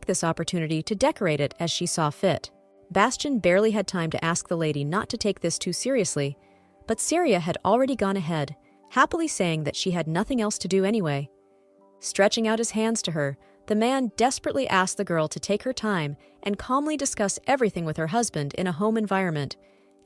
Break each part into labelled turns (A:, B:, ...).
A: this opportunity to decorate it as she saw fit. Bastian barely had time to ask the lady not to take this too seriously, but Syria had already gone ahead, happily saying that she had nothing else to do anyway. Stretching out his hands to her, the man desperately asked the girl to take her time and calmly discuss everything with her husband in a home environment,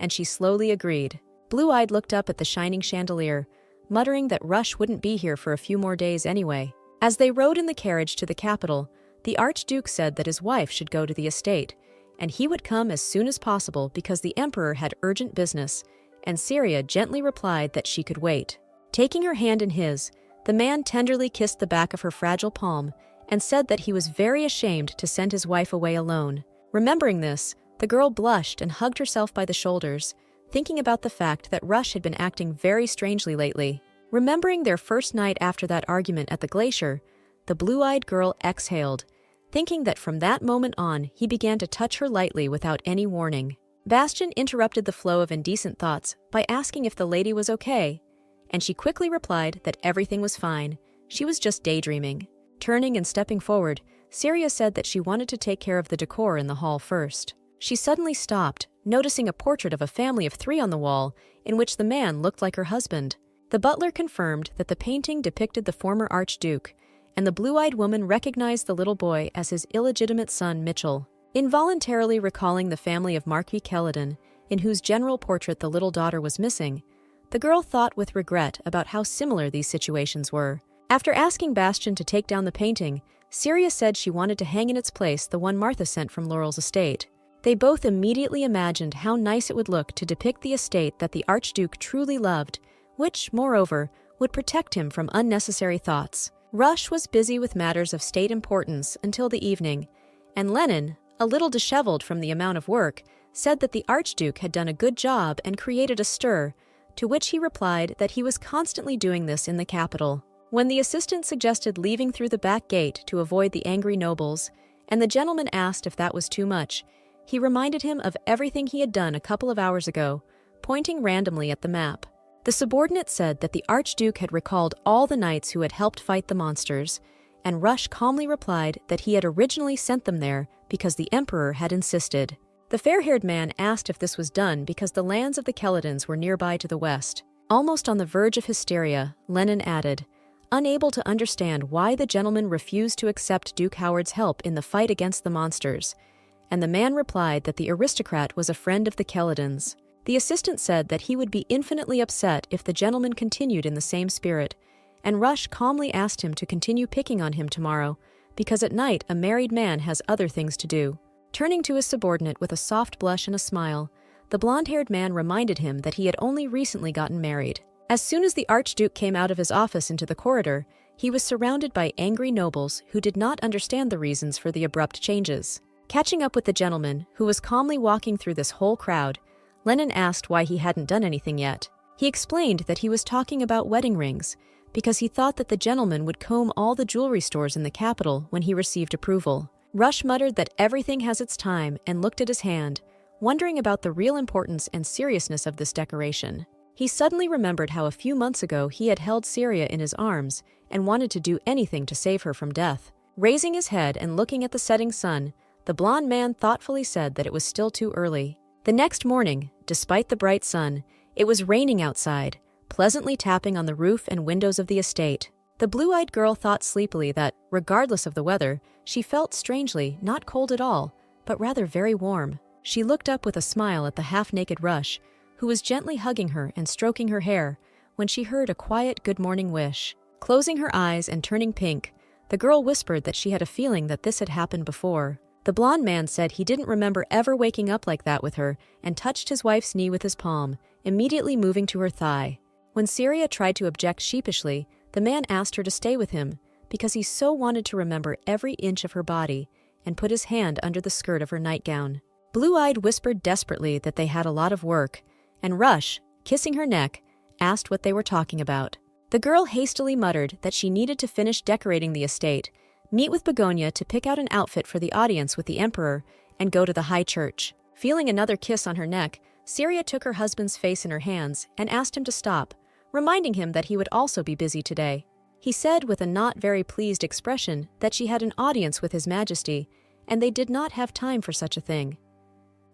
A: and she slowly agreed. Blue-eyed looked up at the shining chandelier, muttering that Rush wouldn't be here for a few more days anyway. As they rode in the carriage to the capital, the Archduke said that his wife should go to the estate, and he would come as soon as possible because the Emperor had urgent business, and Syria gently replied that she could wait. Taking her hand in his, the man tenderly kissed the back of her fragile palm and said that he was very ashamed to send his wife away alone. Remembering this, the girl blushed and hugged herself by the shoulders, thinking about the fact that Rush had been acting very strangely lately. Remembering their first night after that argument at the glacier, the blue-eyed girl exhaled, thinking that from that moment on he began to touch her lightly without any warning. Bastian interrupted the flow of indecent thoughts by asking if the lady was okay, and she quickly replied that everything was fine, she was just daydreaming. Turning and stepping forward, Syria said that she wanted to take care of the decor in the hall first. She suddenly stopped, noticing a portrait of a family of 3 on the wall, in which the man looked like her husband. The butler confirmed that the painting depicted the former Archduke, and the blue-eyed woman recognized the little boy as his illegitimate son Mitchell. Involuntarily recalling the family of Marquis Kelladon, in whose general portrait the little daughter was missing, the girl thought with regret about how similar these situations were. After asking Bastian to take down the painting, Syria said she wanted to hang in its place the one Martha sent from Laurel's estate. They both immediately imagined how nice it would look to depict the estate that the Archduke truly loved, which, moreover, would protect him from unnecessary thoughts. Rush was busy with matters of state importance until the evening, and Lenin, a little disheveled from the amount of work, said that the Archduke had done a good job and created a stir, to which he replied that he was constantly doing this in the capital. When the assistant suggested leaving through the back gate to avoid the angry nobles, and the gentleman asked if that was too much, he reminded him of everything he had done a couple of hours ago, pointing randomly at the map. The subordinate said that the Archduke had recalled all the knights who had helped fight the monsters, and Rush calmly replied that he had originally sent them there because the Emperor had insisted. The fair-haired man asked if this was done because the lands of the Kelladons were nearby to the west. Almost on the verge of hysteria, Lenin added, unable to understand why the gentleman refused to accept Duke Howard's help in the fight against the monsters, and the man replied that the aristocrat was a friend of the Kelladons. The assistant said that he would be infinitely upset if the gentleman continued in the same spirit, and Rush calmly asked him to continue picking on him tomorrow, because at night a married man has other things to do. Turning to his subordinate with a soft blush and a smile, the blonde-haired man reminded him that he had only recently gotten married. As soon as the Archduke came out of his office into the corridor, he was surrounded by angry nobles who did not understand the reasons for the abrupt changes. Catching up with the gentleman, who was calmly walking through this whole crowd, Lenin asked why he hadn't done anything yet. He explained that he was talking about wedding rings, because he thought that the gentleman would comb all the jewelry stores in the capital when he received approval. Rush muttered that everything has its time and looked at his hand, wondering about the real importance and seriousness of this decoration. He suddenly remembered how a few months ago he had held Syria in his arms and wanted to do anything to save her from death. Raising his head and looking at the setting sun, the blond man thoughtfully said that it was still too early. The next morning, despite the bright sun, it was raining outside, pleasantly tapping on the roof and windows of the estate. The blue-eyed girl thought sleepily that, regardless of the weather, she felt strangely not cold at all, but rather very warm. She looked up with a smile at the half-naked Rush, who was gently hugging her and stroking her hair, when she heard a quiet good morning wish. Closing her eyes and turning pink, the girl whispered that she had a feeling that this had happened before. The blond man said he didn't remember ever waking up like that with her and touched his wife's knee with his palm, immediately moving to her thigh. When Syria tried to object sheepishly, the man asked her to stay with him because he so wanted to remember every inch of her body and put his hand under the skirt of her nightgown. Blue-eyed whispered desperately that they had a lot of work, and Rush, kissing her neck, asked what they were talking about. The girl hastily muttered that she needed to finish decorating the estate, meet with Begonia to pick out an outfit for the audience with the Emperor, and go to the high church. Feeling another kiss on her neck, Syria took her husband's face in her hands and asked him to stop, reminding him that he would also be busy today. He said with a not very pleased expression that she had an audience with His Majesty, and they did not have time for such a thing.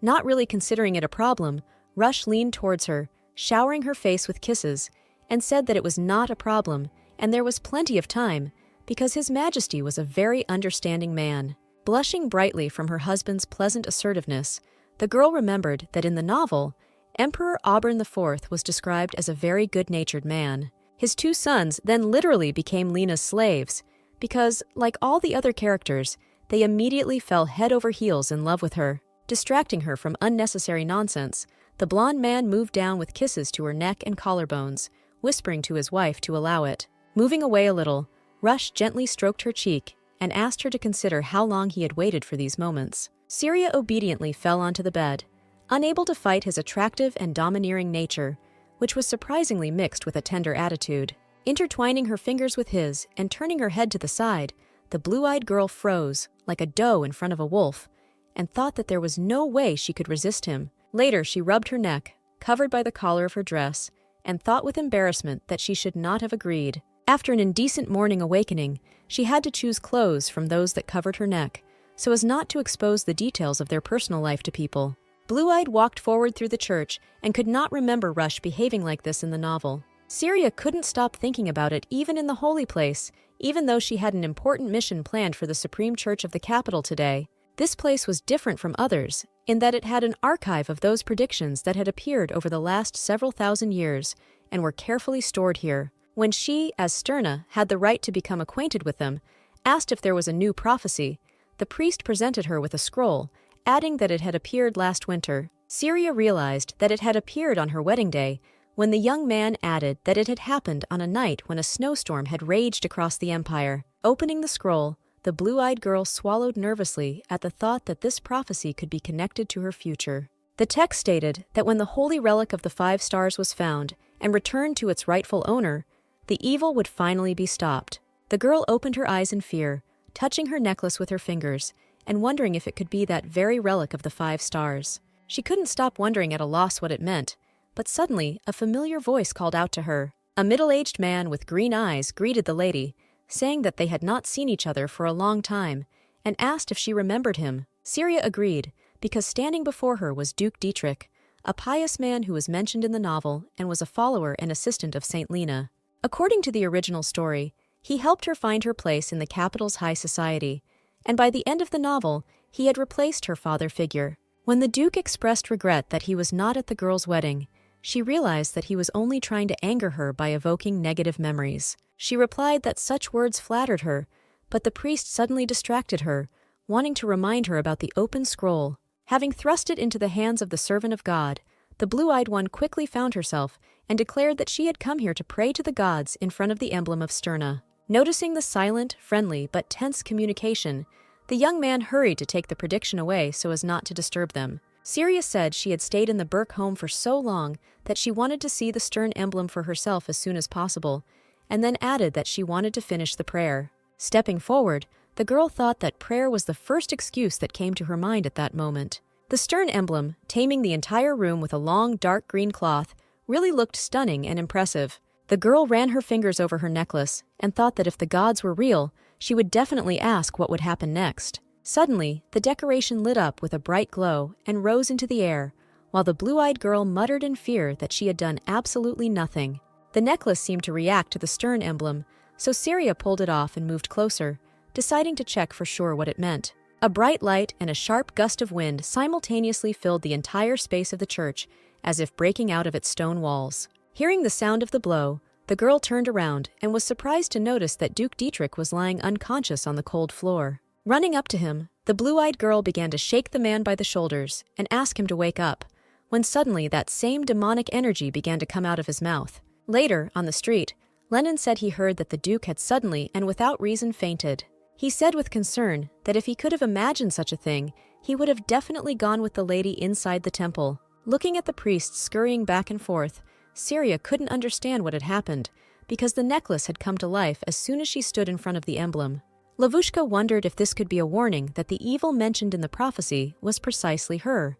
A: Not really considering it a problem, Rush leaned towards her, showering her face with kisses, and said that it was not a problem and there was plenty of time, because His Majesty was a very understanding man. Blushing brightly from her husband's pleasant assertiveness, the girl remembered that in the novel, Emperor Auburn IV was described as a very good-natured man. His two sons then literally became Lena's slaves, because, like all the other characters, they immediately fell head over heels in love with her. Distracting her from unnecessary nonsense, the blonde man moved down with kisses to her neck and collarbones, whispering to his wife to allow it. Moving away a little, Rush gently stroked her cheek and asked her to consider how long he had waited for these moments. Syria obediently fell onto the bed, unable to fight his attractive and domineering nature, which was surprisingly mixed with a tender attitude. Intertwining her fingers with his and turning her head to the side, the blue-eyed girl froze, like a doe in front of a wolf, and thought that there was no way she could resist him. Later, she rubbed her neck, covered by the collar of her dress, and thought with embarrassment that she should not have agreed. After an indecent morning awakening, she had to choose clothes from those that covered her neck, so as not to expose the details of their personal life to people. Blue-eyed walked forward through the church and could not remember Rush behaving like this in the novel. Syria couldn't stop thinking about it even in the holy place, even though she had an important mission planned for the Supreme Church of the capital today. This place was different from others, in that it had an archive of those predictions that had appeared over the last several thousand years and were carefully stored here. When she, as Sterna, had the right to become acquainted with them, asked if there was a new prophecy, the priest presented her with a scroll, adding that it had appeared last winter. Syria realized that it had appeared on her wedding day, when the young man added that it had happened on a night when a snowstorm had raged across the empire. Opening the scroll, the blue-eyed girl swallowed nervously at the thought that this prophecy could be connected to her future. The text stated that when the holy relic of the 5 stars was found and returned to its rightful owner, the evil would finally be stopped. The girl opened her eyes in fear, touching her necklace with her fingers, and wondering if it could be that very relic of the 5 stars. She couldn't stop wondering at a loss what it meant, but suddenly a familiar voice called out to her. A middle-aged man with green eyes greeted the lady, saying that they had not seen each other for a long time, and asked if she remembered him. Syria agreed, because standing before her was Duke Dietrich, a pious man who was mentioned in the novel and was a follower and assistant of Saint Lena. According to the original story, he helped her find her place in the capital's high society, and by the end of the novel, he had replaced her father figure. When the Duke expressed regret that he was not at the girl's wedding, she realized that he was only trying to anger her by evoking negative memories. She replied that such words flattered her, but the priest suddenly distracted her, wanting to remind her about the open scroll. Having thrust it into the hands of the servant of God, the blue-eyed one quickly found herself and declared that she had come here to pray to the gods in front of the emblem of Sterna. Noticing the silent, friendly, but tense communication, the young man hurried to take the prediction away so as not to disturb them. Syria said she had stayed in the Burke home for so long that she wanted to see the stern emblem for herself as soon as possible, and then added that she wanted to finish the prayer. Stepping forward, the girl thought that prayer was the first excuse that came to her mind at that moment. The stern emblem, taming the entire room with a long, dark green cloth, really looked stunning and impressive. The girl ran her fingers over her necklace and thought that if the gods were real, she would definitely ask what would happen next. Suddenly, the decoration lit up with a bright glow and rose into the air, while the blue-eyed girl muttered in fear that she had done absolutely nothing. The necklace seemed to react to the stern emblem, so Syria pulled it off and moved closer, deciding to check for sure what it meant. A bright light and a sharp gust of wind simultaneously filled the entire space of the church, as if breaking out of its stone walls. Hearing the sound of the blow, the girl turned around and was surprised to notice that Duke Dietrich was lying unconscious on the cold floor. Running up to him, the blue-eyed girl began to shake the man by the shoulders and ask him to wake up, when suddenly that same demonic energy began to come out of his mouth. Later, on the street, Lennon said he heard that the Duke had suddenly and without reason fainted. He said with concern that if he could have imagined such a thing, he would have definitely gone with the lady inside the temple. Looking at the priest scurrying back and forth, Syria couldn't understand what had happened, because the necklace had come to life as soon as she stood in front of the emblem. Lavushka wondered if this could be a warning that the evil mentioned in the prophecy was precisely her.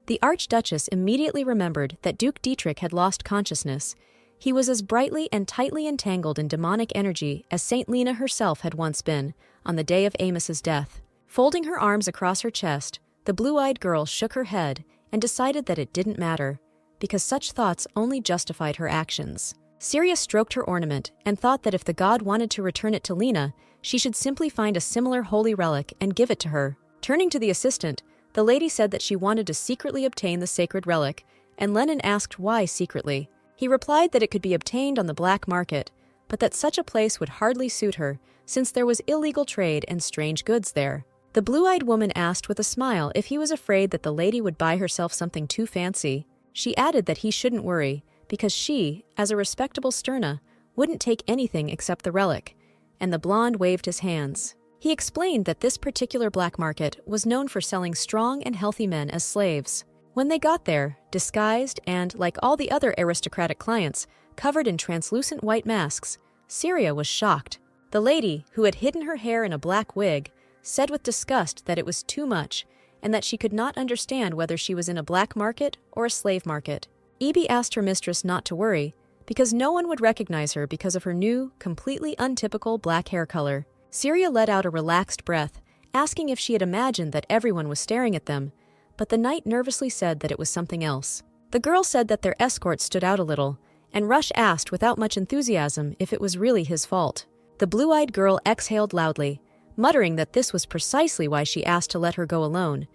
A: The Archduchess immediately remembered that Duke Dietrich had lost consciousness. He was as brightly and tightly entangled in demonic energy as Saint Lena herself had once been, on the day of Amos's death. Folding her arms across her chest, the blue-eyed girl shook her head and decided that it didn't matter, because such thoughts only justified her actions. Syria stroked her ornament and thought that if the god wanted to return it to Lena, she should simply find a similar holy relic and give it to her. Turning to the assistant, the lady said that she wanted to secretly obtain the sacred relic, and Lennon asked why secretly. He replied that it could be obtained on the black market, but that such a place would hardly suit her, since there was illegal trade and strange goods there. The blue-eyed woman asked with a smile if he was afraid that the lady would buy herself something too fancy. She added that he shouldn't worry, because she, as a respectable Sterna, wouldn't take anything except the relic, and the blonde waved his hands. He explained that this particular black market was known for selling strong and healthy men as slaves. When they got there, disguised and, like all the other aristocratic clients, covered in translucent white masks, Syria was shocked. The lady, who had hidden her hair in a black wig, said with disgust that it was too much and that she could not understand whether she was in a black market or a slave market. Evie asked her mistress not to worry, because no one would recognize her because of her new, completely untypical black hair color. Syria let out a relaxed breath, asking if she had imagined that everyone was staring at them, but the knight nervously said that it was something else. The girl said that their escort stood out a little, and Rush asked without much enthusiasm if it was really his fault. The blue-eyed girl exhaled loudly, muttering that this was precisely why she asked to let her go alone,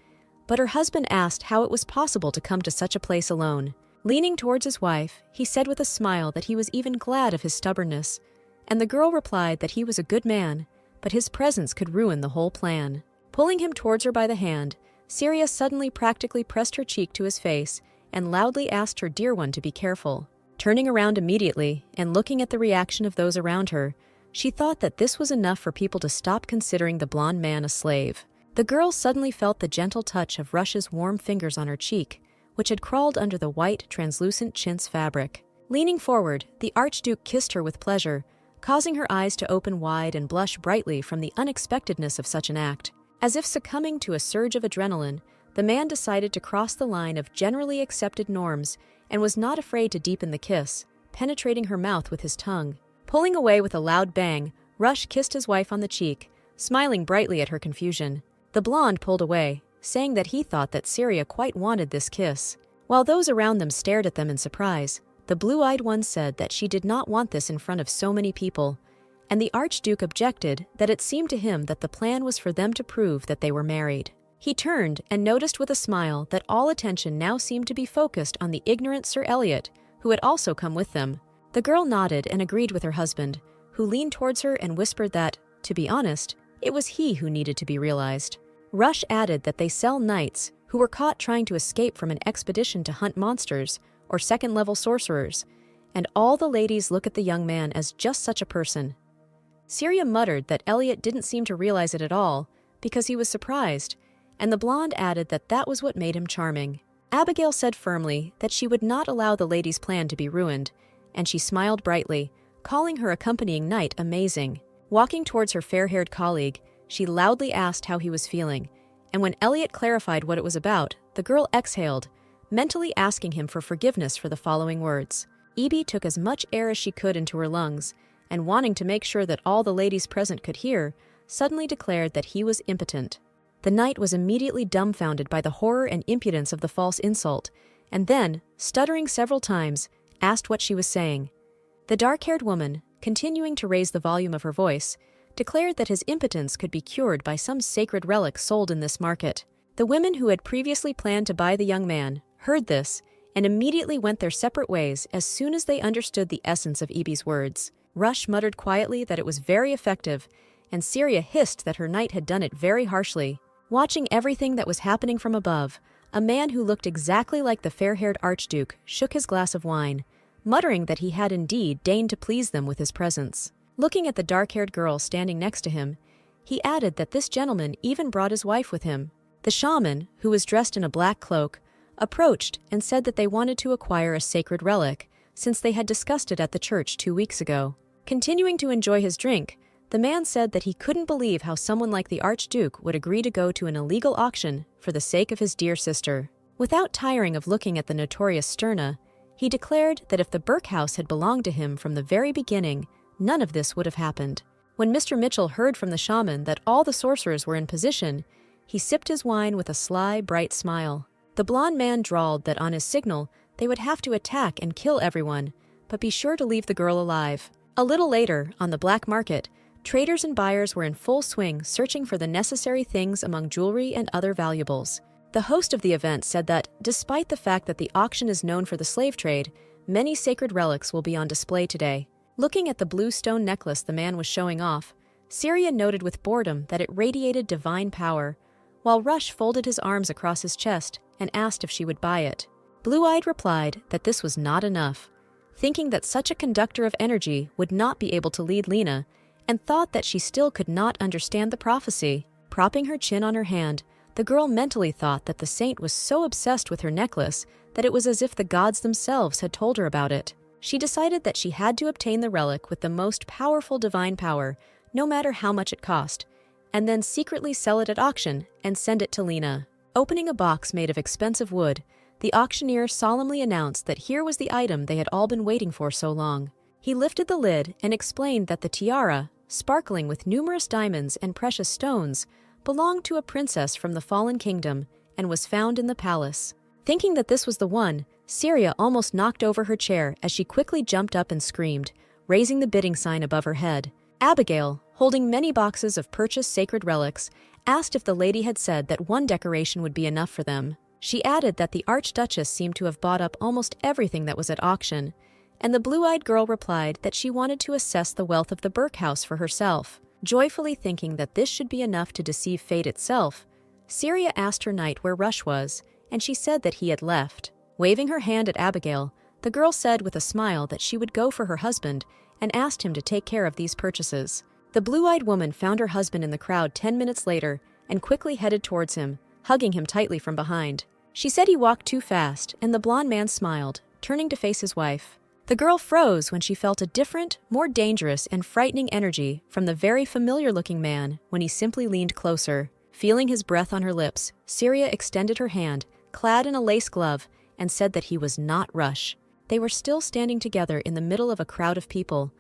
A: but her husband asked how it was possible to come to such a place alone. Leaning towards his wife, he said with a smile that he was even glad of his stubbornness, and the girl replied that he was a good man, but his presence could ruin the whole plan. Pulling him towards her by the hand, Syria suddenly practically pressed her cheek to his face and loudly asked her dear one to be careful. Turning around immediately and looking at the reaction of those around her, she thought that this was enough for people to stop considering the blonde man a slave. The girl suddenly felt the gentle touch of Rush's warm fingers on her cheek, which had crawled under the white, translucent chintz fabric. Leaning forward, the Archduke kissed her with pleasure, causing her eyes to open wide and blush brightly from the unexpectedness of such an act. As if succumbing to a surge of adrenaline, the man decided to cross the line of generally accepted norms and was not afraid to deepen the kiss, penetrating her mouth with his tongue. Pulling away with a loud bang, Rush kissed his wife on the cheek, smiling brightly at her confusion. The blonde pulled away, saying that he thought that Syria quite wanted this kiss. While those around them stared at them in surprise, the blue-eyed one said that she did not want this in front of so many people, and the Archduke objected that it seemed to him that the plan was for them to prove that they were married. He turned and noticed with a smile that all attention now seemed to be focused on the ignorant Sir Elliot, who had also come with them. The girl nodded and agreed with her husband, who leaned towards her and whispered that, to be honest, it was he who needed to be realized. Rush added that they sell knights who were caught trying to escape from an expedition to hunt monsters or second-level sorcerers, and all the ladies look at the young man as just such a person. Syria muttered that Elliot didn't seem to realize it at all because he was surprised, and the blonde added that that was what made him charming. Abigail said firmly that she would not allow the lady's plan to be ruined, and she smiled brightly, calling her accompanying knight amazing. Walking towards her fair-haired colleague, she loudly asked how he was feeling, and when Elliot clarified what it was about, the girl exhaled, mentally asking him for forgiveness for the following words. Evie took as much air as she could into her lungs, and wanting to make sure that all the ladies present could hear, suddenly declared that he was impotent. The knight was immediately dumbfounded by the horror and impudence of the false insult, and then, stuttering several times, asked what she was saying. The dark-haired woman, continuing to raise the volume of her voice, declared that his impotence could be cured by some sacred relic sold in this market. The women who had previously planned to buy the young man heard this and immediately went their separate ways as soon as they understood the essence of Evie's words. Rush muttered quietly that it was very effective, and Syria hissed that her knight had done it very harshly. Watching everything that was happening from above, a man who looked exactly like the fair-haired Archduke shook his glass of wine, muttering that he had indeed deigned to please them with his presence. Looking at the dark-haired girl standing next to him, he added that this gentleman even brought his wife with him. The shaman, who was dressed in a black cloak, approached and said that they wanted to acquire a sacred relic, since they had discussed it at the church 2 weeks ago. Continuing to enjoy his drink, the man said that he couldn't believe how someone like the Archduke would agree to go to an illegal auction for the sake of his dear sister. Without tiring of looking at the notorious Sterna, he declared that if the Burke house had belonged to him from the very beginning, none of this would have happened. When Mr. Mitchell heard from the shaman that all the sorcerers were in position, he sipped his wine with a sly, bright smile. The blond man drawled that on his signal, they would have to attack and kill everyone, but be sure to leave the girl alive. A little later, on the black market, traders and buyers were in full swing searching for the necessary things among jewelry and other valuables. The host of the event said that, despite the fact that the auction is known for the slave trade, many sacred relics will be on display today. Looking at the blue stone necklace the man was showing off, Syria noted with boredom that it radiated divine power, while Rush folded his arms across his chest and asked if she would buy it. Blue-Eyed replied that this was not enough, thinking that such a conductor of energy would not be able to lead Lena, and thought that she still could not understand the prophecy. Propping her chin on her hand, the girl mentally thought that the saint was so obsessed with her necklace that it was as if the gods themselves had told her about it. She decided that she had to obtain the relic with the most powerful divine power, no matter how much it cost, and then secretly sell it at auction and send it to Lena. Opening a box made of expensive wood, the auctioneer solemnly announced that here was the item they had all been waiting for so long. He lifted the lid and explained that the tiara, sparkling with numerous diamonds and precious stones, belonged to a princess from the fallen kingdom and was found in the palace. Thinking that this was the one, Syria almost knocked over her chair as she quickly jumped up and screamed, raising the bidding sign above her head. Abigail, holding many boxes of purchased sacred relics, asked if the lady had said that one decoration would be enough for them. She added that the Archduchess seemed to have bought up almost everything that was at auction, and the blue-eyed girl replied that she wanted to assess the wealth of the Burke house for herself. Joyfully thinking that this should be enough to deceive fate itself, Syria asked her knight where Rush was, and she said that he had left. Waving her hand at Abigail, the girl said with a smile that she would go for her husband and asked him to take care of these purchases. The blue-eyed woman found her husband in the crowd 10 minutes later and quickly headed towards him, hugging him tightly from behind. She said he walked too fast, and the blond man smiled, turning to face his wife. The girl froze when she felt a different, more dangerous and frightening energy from the very familiar-looking man when he simply leaned closer. Feeling his breath on her lips, Syria extended her hand, clad in a lace glove, and said that he was not Rush. They were still standing together in the middle of a crowd of people,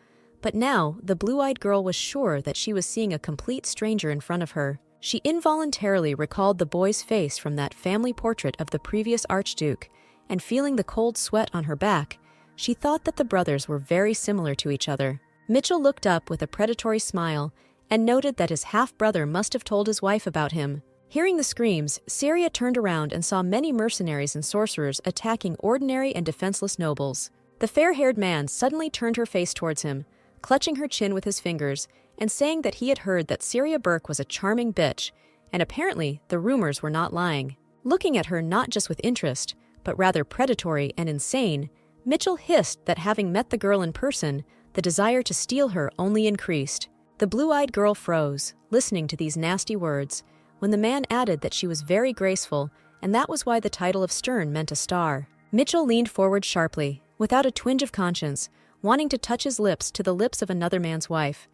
A: but now the blue-eyed girl was sure that she was seeing a complete stranger in front of her. She involuntarily recalled the boy's face from that family portrait of the previous Archduke, and feeling the cold sweat on her back, she thought that the brothers were very similar to each other. Mitchell looked up with a predatory smile and noted that his half-brother must have told his wife about him. Hearing the screams, Syria turned around and saw many mercenaries and sorcerers attacking ordinary and defenseless nobles. The fair-haired man suddenly turned her face towards him, clutching her chin with his fingers, and saying that he had heard that Syria Burke was a charming bitch, and apparently the rumors were not lying. Looking at her not just with interest, but rather predatory and insane, Mitchell hissed that having met the girl in person, the desire to steal her only increased. The blue-eyed girl froze, listening to these nasty words, when the man added that she was very graceful, and that was why the title of Stern meant a star. Mitchell leaned forward sharply, without a twinge of conscience, wanting to touch his lips to the lips of another man's wife,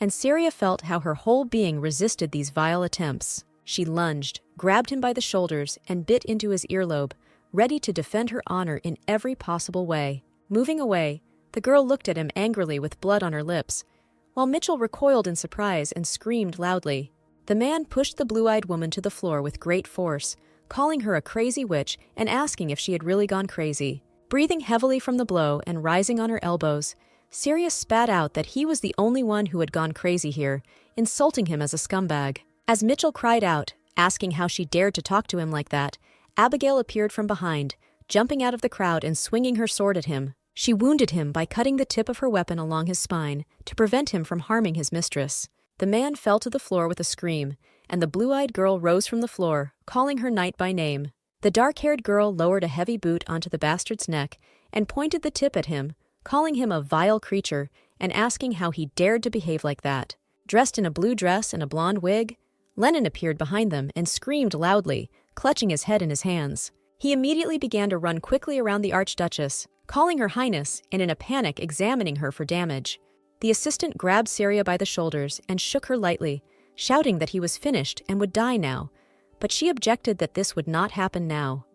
A: and Syria felt how her whole being resisted these vile attempts. She lunged, grabbed him by the shoulders, and bit into his earlobe, ready to defend her honor in every possible way. Moving away, the girl looked at him angrily with blood on her lips, while Mitchell recoiled in surprise and screamed loudly. The man pushed the blue-eyed woman to the floor with great force, calling her a crazy witch and asking if she had really gone crazy. Breathing heavily from the blow and rising on her elbows, Syria spat out that he was the only one who had gone crazy here, insulting him as a scumbag. As Mitchell cried out, asking how she dared to talk to him like that, Abigail appeared from behind, jumping out of the crowd and swinging her sword at him. She wounded him by cutting the tip of her weapon along his spine to prevent him from harming his mistress. The man fell to the floor with a scream, and the blue-eyed girl rose from the floor, calling her knight by name. The dark-haired girl lowered a heavy boot onto the bastard's neck and pointed the tip at him, calling him a vile creature and asking how he dared to behave like that. Dressed in a blue dress and a blonde wig, Lennon appeared behind them and screamed loudly, clutching his head in his hands. He immediately began to run quickly around the Archduchess, calling her Highness and in a panic examining her for damage. The assistant grabbed Syria by the shoulders and shook her lightly, shouting that he was finished and would die now, but she objected that this would not happen now.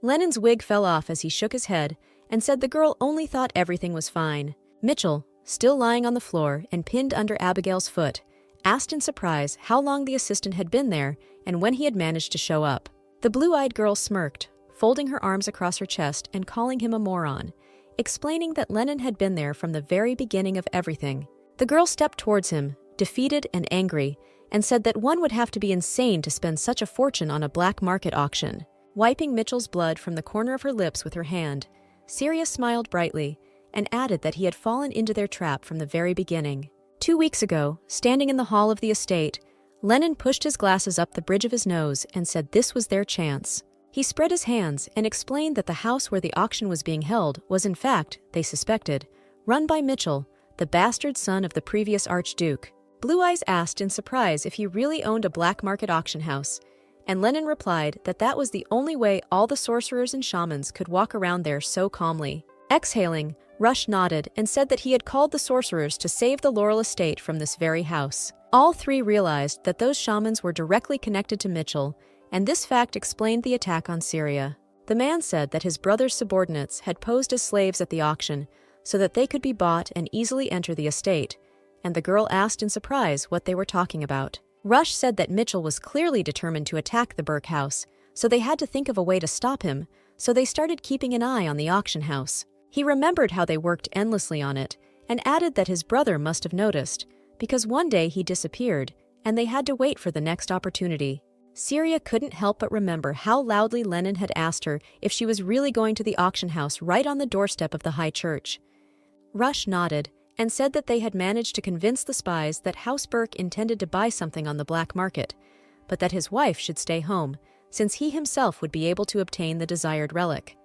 A: Lennon's wig fell off as he shook his head and said the girl only thought everything was fine. Mitchell, still lying on the floor and pinned under Abigail's foot, asked in surprise how long the assistant had been there and when he had managed to show up. The blue-eyed girl smirked, folding her arms across her chest and calling him a moron, explaining that Lennon had been there from the very beginning of everything. The girl stepped towards him, defeated and angry, and said that one would have to be insane to spend such a fortune on a black market auction. Wiping Mitchell's blood from the corner of her lips with her hand, Syria smiled brightly and added that he had fallen into their trap from the very beginning. 2 weeks ago, standing in the hall of the estate, Lennon pushed his glasses up the bridge of his nose and said this was their chance. He spread his hands and explained that the house where the auction was being held was in fact, they suspected, run by Mitchell, the bastard son of the previous Archduke. Blue Eyes asked in surprise if he really owned a black market auction house, and Lennon replied that that was the only way all the sorcerers and shamans could walk around there so calmly. Exhaling, Rush nodded and said that he had called the sorcerers to save the Laurel estate from this very house. All three realized that those shamans were directly connected to Mitchell, and this fact explained the attack on Syria. The man said that his brother's subordinates had posed as slaves at the auction so that they could be bought and easily enter the estate, and the girl asked in surprise what they were talking about. Rush said that Mitchell was clearly determined to attack the Burke house, so they had to think of a way to stop him, so they started keeping an eye on the auction house. He remembered how they worked endlessly on it, and added that his brother must have noticed, because one day he disappeared, and they had to wait for the next opportunity. Syria couldn't help but remember how loudly Lennon had asked her if she was really going to the auction house right on the doorstep of the high church. Rush nodded and said that they had managed to convince the spies that House Burke intended to buy something on the black market, but that his wife should stay home, since he himself would be able to obtain the desired relic.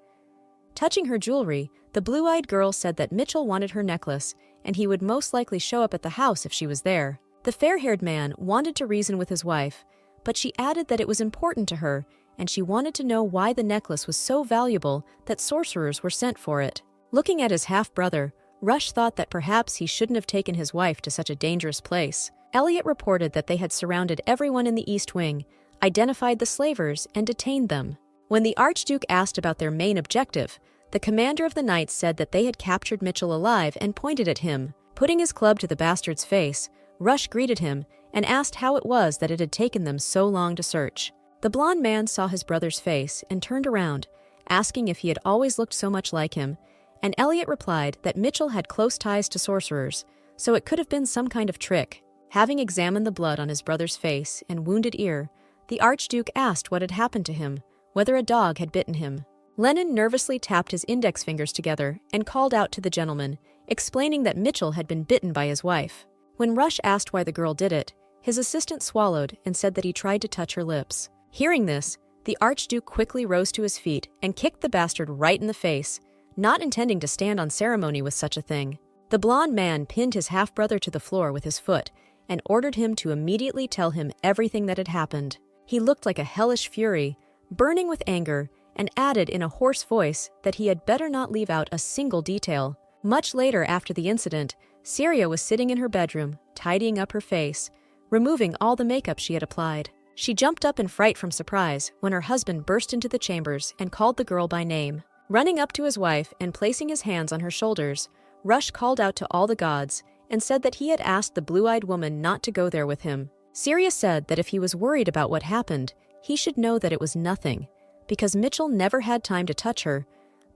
A: Touching her jewelry, the blue-eyed girl said that Mitchell wanted her necklace, and he would most likely show up at the house if she was there. The fair-haired man wanted to reason with his wife, but she added that it was important to her, and she wanted to know why the necklace was so valuable that sorcerers were sent for it. Looking at his half-brother, Rush thought that perhaps he shouldn't have taken his wife to such a dangerous place. Elliot reported that they had surrounded everyone in the East Wing, identified the slavers, and detained them. When the Archduke asked about their main objective, the commander of the Knights said that they had captured Mitchell alive and pointed at him. Putting his club to the bastard's face, Rush greeted him and asked how it was that it had taken them so long to search. The blond man saw his brother's face and turned around, asking if he had always looked so much like him, and Elliot replied that Mitchell had close ties to sorcerers, so it could have been some kind of trick. Having examined the blood on his brother's face and wounded ear, the Archduke asked what had happened to him, whether a dog had bitten him. Lennon nervously tapped his index fingers together and called out to the gentleman, explaining that Mitchell had been bitten by his wife. When Rush asked why the girl did it, his assistant swallowed and said that he tried to touch her lips. Hearing this, the Archduke quickly rose to his feet and kicked the bastard right in the face, not intending to stand on ceremony with such a thing. The blond man pinned his half-brother to the floor with his foot and ordered him to immediately tell him everything that had happened. He looked like a hellish fury, burning with anger, and added in a hoarse voice that he had better not leave out a single detail. Much later after the incident, Syria was sitting in her bedroom, tidying up her face, removing all the makeup she had applied. She jumped up in fright from surprise when her husband burst into the chambers and called the girl by name. Running up to his wife and placing his hands on her shoulders, Rush called out to all the gods and said that he had asked the blue-eyed woman not to go there with him. Syria said that if he was worried about what happened, he should know that it was nothing, because Mitchell never had time to touch her,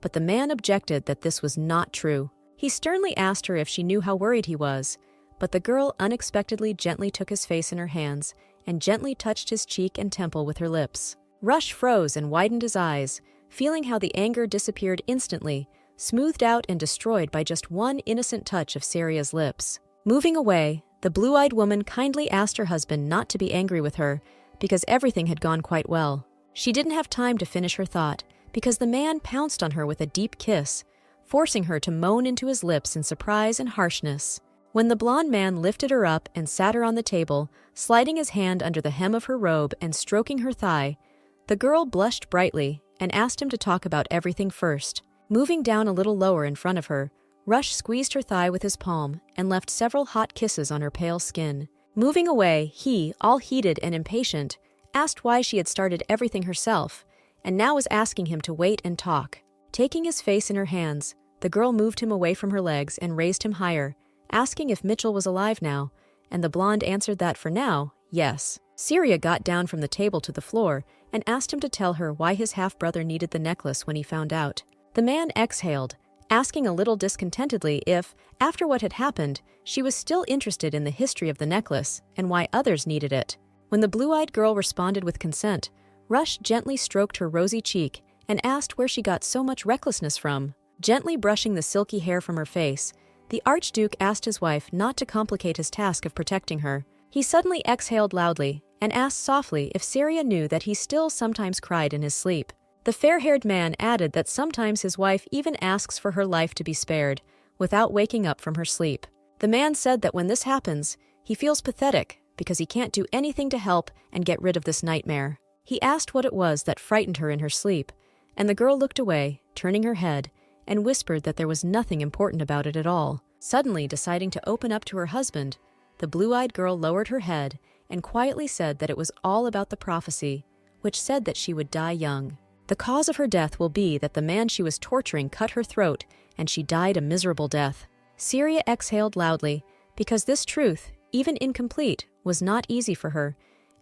A: but the man objected that this was not true. He sternly asked her if she knew how worried he was, but the girl unexpectedly gently took his face in her hands and gently touched his cheek and temple with her lips. Rush froze and widened his eyes, feeling how the anger disappeared instantly, smoothed out and destroyed by just one innocent touch of Syria's lips. Moving away, the blue-eyed woman kindly asked her husband not to be angry with her, because everything had gone quite well. She didn't have time to finish her thought, because the man pounced on her with a deep kiss, forcing her to moan into his lips in surprise and harshness. When the blond man lifted her up and sat her on the table, sliding his hand under the hem of her robe and stroking her thigh, the girl blushed brightly and asked him to talk about everything first. Moving down a little lower in front of her, Rush squeezed her thigh with his palm and left several hot kisses on her pale skin. Moving away, he, all heated and impatient, asked why she had started everything herself, and now was asking him to wait and talk. Taking his face in her hands, the girl moved him away from her legs and raised him higher, asking if Mitchell was alive now, and the blonde answered that for now, yes. Syria got down from the table to the floor and asked him to tell her why his half-brother needed the necklace when he found out. The man exhaled, asking a little discontentedly if, after what had happened, she was still interested in the history of the necklace and why others needed it. When the blue-eyed girl responded with consent, Rush gently stroked her rosy cheek and asked where she got so much recklessness from. Gently brushing the silky hair from her face, the Archduke asked his wife not to complicate his task of protecting her. He suddenly exhaled loudly and asked softly if Syria knew that he still sometimes cried in his sleep. The fair-haired man added that sometimes his wife even asks for her life to be spared, without waking up from her sleep. The man said that when this happens, he feels pathetic because he can't do anything to help and get rid of this nightmare. He asked what it was that frightened her in her sleep, and the girl looked away, turning her head, and whispered that there was nothing important about it at all. Suddenly deciding to open up to her husband, the blue-eyed girl lowered her head and quietly said that it was all about the prophecy, which said that she would die young. The cause of her death will be that the man she was torturing cut her throat, and she died a miserable death. Syria exhaled loudly, because this truth, even incomplete, was not easy for her,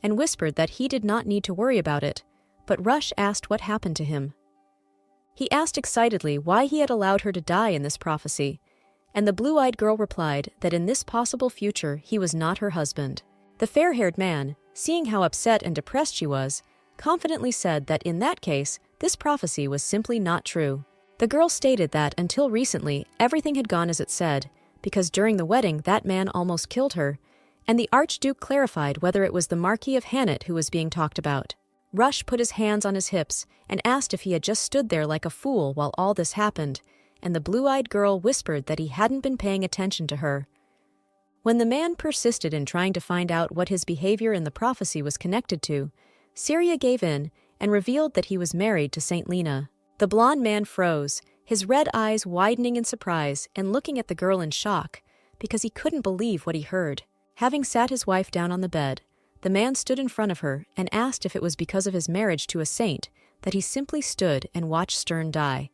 A: and whispered that he did not need to worry about it, but Rush asked what happened to him. He asked excitedly why he had allowed her to die in this prophecy, and the blue-eyed girl replied that in this possible future he was not her husband. The fair-haired man, seeing how upset and depressed she was, confidently said that in that case, this prophecy was simply not true. The girl stated that until recently, everything had gone as it said, because during the wedding that man almost killed her, and the Archduke clarified whether it was the Marquis of Hanet who was being talked about. Rush put his hands on his hips and asked if he had just stood there like a fool while all this happened, and the blue-eyed girl whispered that he hadn't been paying attention to her. When the man persisted in trying to find out what his behavior in the prophecy was connected to, Syria gave in and revealed that he was married to Saint Lena. The blonde man froze, his red eyes widening in surprise and looking at the girl in shock, because he couldn't believe what he heard. Having sat his wife down on the bed, the man stood in front of her and asked if it was because of his marriage to a saint that he simply stood and watched Stern die.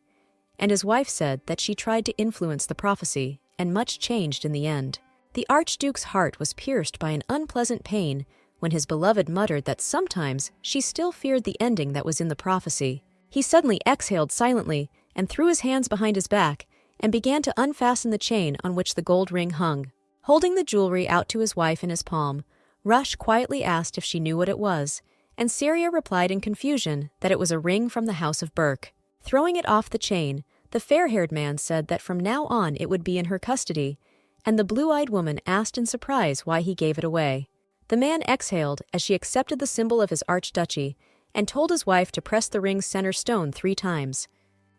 A: And his wife said that she tried to influence the prophecy, and much changed in the end. The Archduke's heart was pierced by an unpleasant pain when his beloved muttered that sometimes she still feared the ending that was in the prophecy. He suddenly exhaled silently and threw his hands behind his back and began to unfasten the chain on which the gold ring hung. Holding the jewelry out to his wife in his palm, Rush quietly asked if she knew what it was, and Syria replied in confusion that it was a ring from the House of Burke. Throwing it off the chain, the fair-haired man said that from now on it would be in her custody, and the blue-eyed woman asked in surprise why he gave it away. The man exhaled as she accepted the symbol of his archduchy and told his wife to press the ring's center stone 3 times.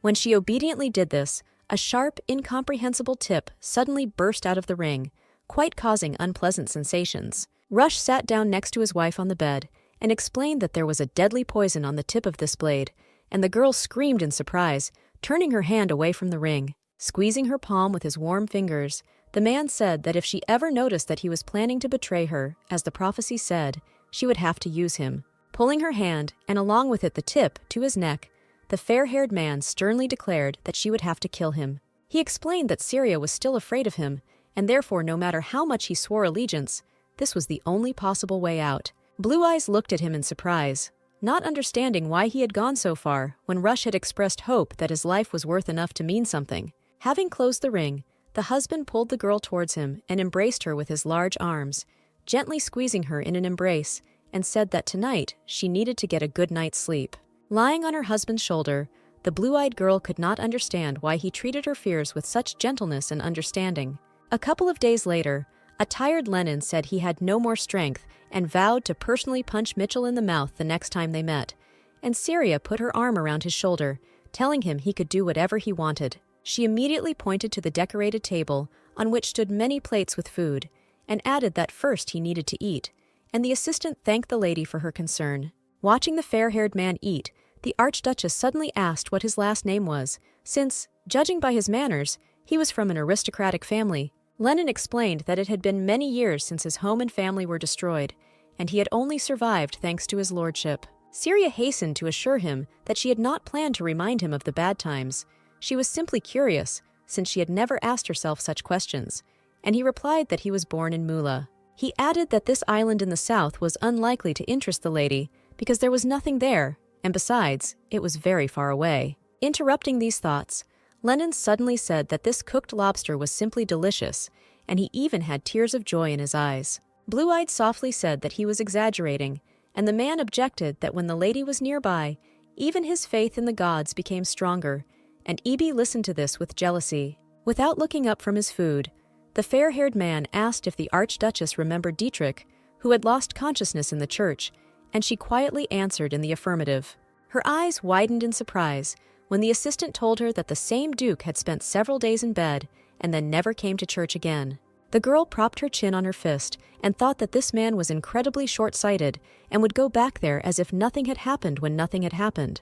A: When she obediently did this, a sharp, incomprehensible tip suddenly burst out of the ring, quite causing unpleasant sensations. Rush sat down next to his wife on the bed and explained that there was a deadly poison on the tip of this blade, and the girl screamed in surprise, turning her hand away from the ring. Squeezing her palm with his warm fingers, the man said that if she ever noticed that he was planning to betray her, as the prophecy said, she would have to use him. Pulling her hand, and along with it the tip, to his neck, the fair-haired man sternly declared that she would have to kill him. He explained that Syria was still afraid of him, and therefore no matter how much he swore allegiance, this was the only possible way out. Blue Eyes looked at him in surprise, not understanding why he had gone so far when Rush had expressed hope that his life was worth enough to mean something. Having closed the ring, the husband pulled the girl towards him and embraced her with his large arms, gently squeezing her in an embrace, and said that tonight she needed to get a good night's sleep. Lying on her husband's shoulder, the blue-eyed girl could not understand why he treated her fears with such gentleness and understanding. A couple of days later, a tired Lenin said he had no more strength and vowed to personally punch Mitchell in the mouth the next time they met, and Syria put her arm around his shoulder, telling him he could do whatever he wanted. She immediately pointed to the decorated table, on which stood many plates with food, and added that first he needed to eat, and the assistant thanked the lady for her concern. Watching the fair-haired man eat, the Archduchess suddenly asked what his last name was, since, judging by his manners, he was from an aristocratic family. Lenin explained that it had been many years since his home and family were destroyed, and he had only survived thanks to his lordship. Syria hastened to assure him that she had not planned to remind him of the bad times. She was simply curious, since she had never asked herself such questions, and he replied that he was born in Mula. He added that this island in the south was unlikely to interest the lady because there was nothing there, and besides, it was very far away. Interrupting these thoughts, Lennon suddenly said that this cooked lobster was simply delicious, and he even had tears of joy in his eyes. Blue-Eyed softly said that he was exaggerating, and the man objected that when the lady was nearby, even his faith in the gods became stronger, and E.B. listened to this with jealousy. Without looking up from his food, the fair-haired man asked if the Archduchess remembered Dietrich, who had lost consciousness in the church, and she quietly answered in the affirmative. Her eyes widened in surprise when the assistant told her that the same duke had spent several days in bed and then never came to church again. The girl propped her chin on her fist and thought that this man was incredibly short-sighted and would go back there as if nothing had happened when nothing had happened.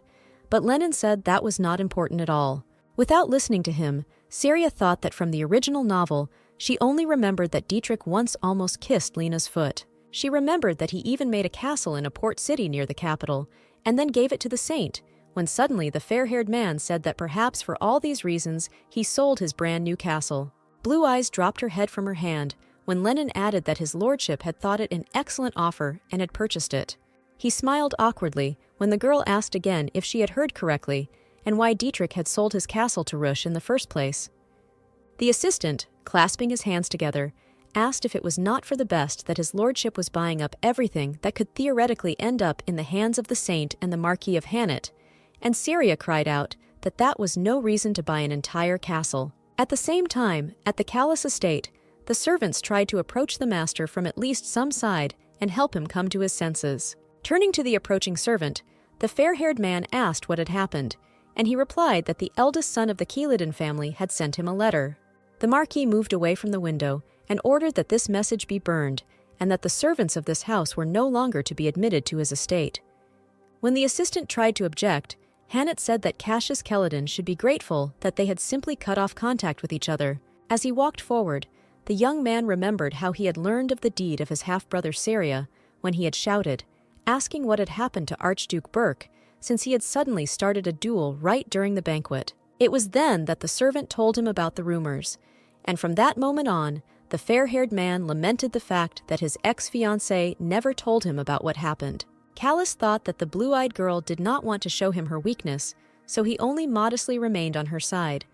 A: But Lennon said that was not important at all. Without listening to him, Syria thought that from the original novel, she only remembered that Dietrich once almost kissed Lena's foot. She remembered that he even made a castle in a port city near the capital, and then gave it to the saint, when suddenly the fair-haired man said that perhaps for all these reasons he sold his brand new castle. Blue Eyes dropped her head from her hand when Lennon added that his lordship had thought it an excellent offer and had purchased it. He smiled awkwardly when the girl asked again if she had heard correctly and why Dietrich had sold his castle to Rush in the first place. The assistant, clasping his hands together, asked if it was not for the best that his lordship was buying up everything that could theoretically end up in the hands of the saint and the Marquis of Hanet, and Syria cried out that that was no reason to buy an entire castle. At the same time, at the Callis estate, the servants tried to approach the master from at least some side and help him come to his senses. Turning to the approaching servant, the fair-haired man asked what had happened, and he replied that the eldest son of the Keeladin family had sent him a letter. The Marquis moved away from the window and ordered that this message be burned, and that the servants of this house were no longer to be admitted to his estate. When the assistant tried to object, Hanet said that Cassius Keladin should be grateful that they had simply cut off contact with each other. As he walked forward, the young man remembered how he had learned of the deed of his half-brother Syria when he had shouted, asking what had happened to Archduke Burke, since he had suddenly started a duel right during the banquet. It was then that the servant told him about the rumors, and from that moment on, the fair-haired man lamented the fact that his ex-fiancée never told him about what happened. Callis thought that the blue-eyed girl did not want to show him her weakness, so he only modestly remained on her side.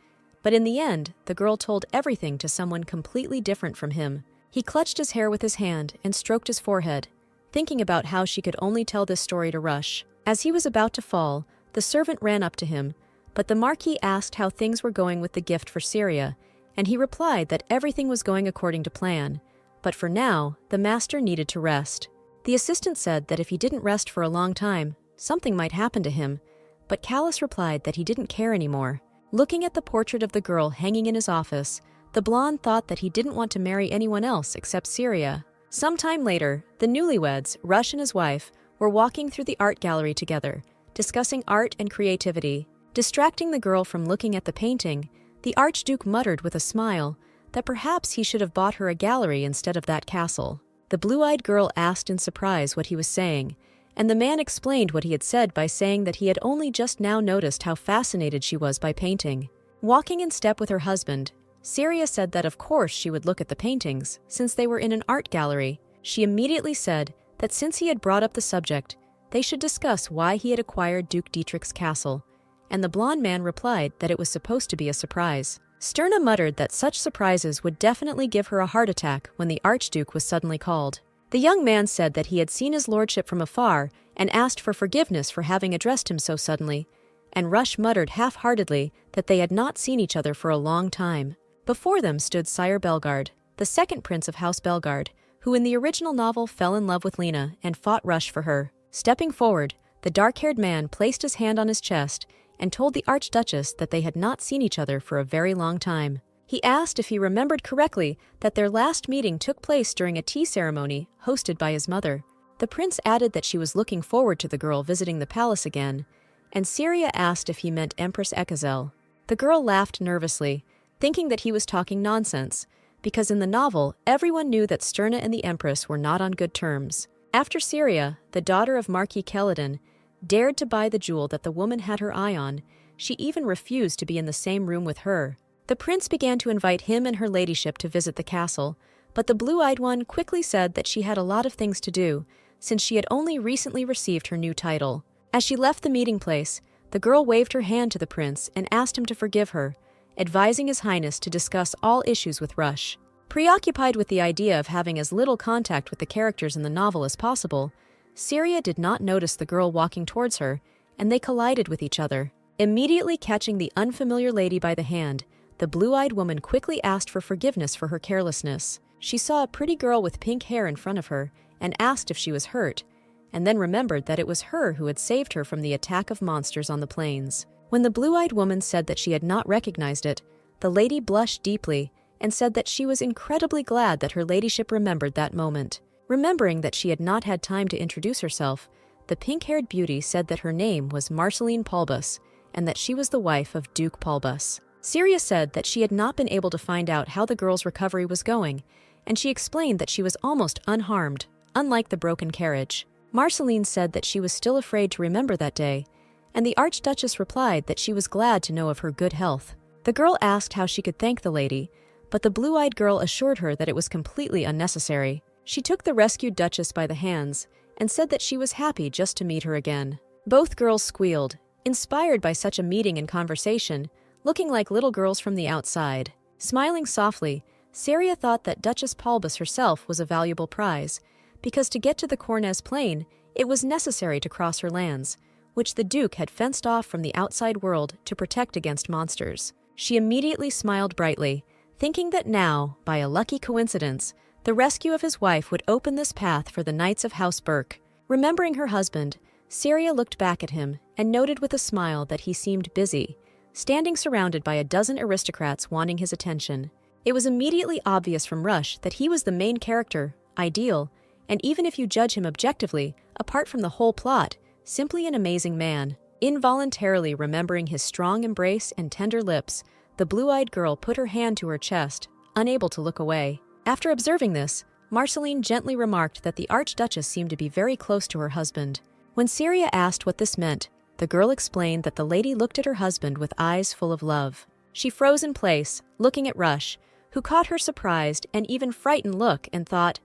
A: But in the end, the girl told everything to someone completely different from him. He clutched his hair with his hand and stroked his forehead, thinking about how she could only tell this story to Rush. As he was about to fall, the servant ran up to him, but the Marquis asked how things were going with the gift for Syria, and he replied that everything was going according to plan, but for now, the master needed to rest. The assistant said that if he didn't rest for a long time, something might happen to him, but Callis replied that he didn't care anymore. Looking at the portrait of the girl hanging in his office, the blonde thought that he didn't want to marry anyone else except Syria. Sometime later, the newlyweds, Rush and his wife, were walking through the art gallery together, discussing art and creativity. Distracting the girl from looking at the painting, the Archduke muttered with a smile that perhaps he should have bought her a gallery instead of that castle. The blue-eyed girl asked in surprise what he was saying, and the man explained what he had said by saying that he had only just now noticed how fascinated she was by painting. Walking in step with her husband, Syria said that of course she would look at the paintings, since they were in an art gallery. She immediately said that since he had brought up the subject, they should discuss why he had acquired Duke Dietrich's castle, and the blonde man replied that it was supposed to be a surprise. Sterna muttered that such surprises would definitely give her a heart attack when the Archduke was suddenly called. The young man said that he had seen his lordship from afar and asked for forgiveness for having addressed him so suddenly, and Rush muttered half-heartedly that they had not seen each other for a long time. Before them stood Sire Bellegarde, the second prince of House Bellegarde, who in the original novel fell in love with Lena and fought Rush for her. Stepping forward, the dark-haired man placed his hand on his chest and told the Archduchess that they had not seen each other for a very long time. He asked if he remembered correctly that their last meeting took place during a tea ceremony hosted by his mother. The prince added that she was looking forward to the girl visiting the palace again, and Syria asked if he meant Empress Ekazel. The girl laughed nervously, thinking that he was talking nonsense, because in the novel, everyone knew that Sterna and the Empress were not on good terms. After Syria, the daughter of Marquis Keladin, dared to buy the jewel that the woman had her eye on, she even refused to be in the same room with her. The prince began to invite him and her ladyship to visit the castle, but the blue-eyed one quickly said that she had a lot of things to do, since she had only recently received her new title. As she left the meeting place, the girl waved her hand to the prince and asked him to forgive her, advising His Highness to discuss all issues with Rush. Preoccupied with the idea of having as little contact with the characters in the novel as possible, Syria did not notice the girl walking towards her, and they collided with each other. Immediately catching the unfamiliar lady by the hand, the blue-eyed woman quickly asked for forgiveness for her carelessness. She saw a pretty girl with pink hair in front of her and asked if she was hurt, and then remembered that it was her who had saved her from the attack of monsters on the plains. When the blue-eyed woman said that she had not recognized it, the lady blushed deeply and said that she was incredibly glad that her ladyship remembered that moment. Remembering that she had not had time to introduce herself, the pink-haired beauty said that her name was Marceline Paulbus and that she was the wife of Duke Paulbus. Syria said that she had not been able to find out how the girl's recovery was going, and she explained that she was almost unharmed, unlike the broken carriage. Marceline said that she was still afraid to remember that day, and the Archduchess replied that she was glad to know of her good health. The girl asked how she could thank the lady, but the blue-eyed girl assured her that it was completely unnecessary. She took the rescued Duchess by the hands and said that she was happy just to meet her again. Both girls squealed, inspired by such a meeting and conversation, looking like little girls from the outside. Smiling softly, Syria thought that Duchess Paulbus herself was a valuable prize, because to get to the Cornez Plain, it was necessary to cross her lands, which the Duke had fenced off from the outside world to protect against monsters. She immediately smiled brightly, thinking that now, by a lucky coincidence, the rescue of his wife would open this path for the Knights of House Burke. Remembering her husband, Syria looked back at him and noted with a smile that he seemed busy, standing surrounded by a dozen aristocrats wanting his attention. It was immediately obvious from Rush that he was the main character, ideal, and even if you judge him objectively, apart from the whole plot, simply an amazing man. Involuntarily remembering his strong embrace and tender lips, the blue-eyed girl put her hand to her chest, unable to look away. After observing this, Marceline gently remarked that the Archduchess seemed to be very close to her husband. When Syria asked what this meant, the girl explained that the lady looked at her husband with eyes full of love. She froze in place, looking at Rush, who caught her surprised and even frightened look and thought,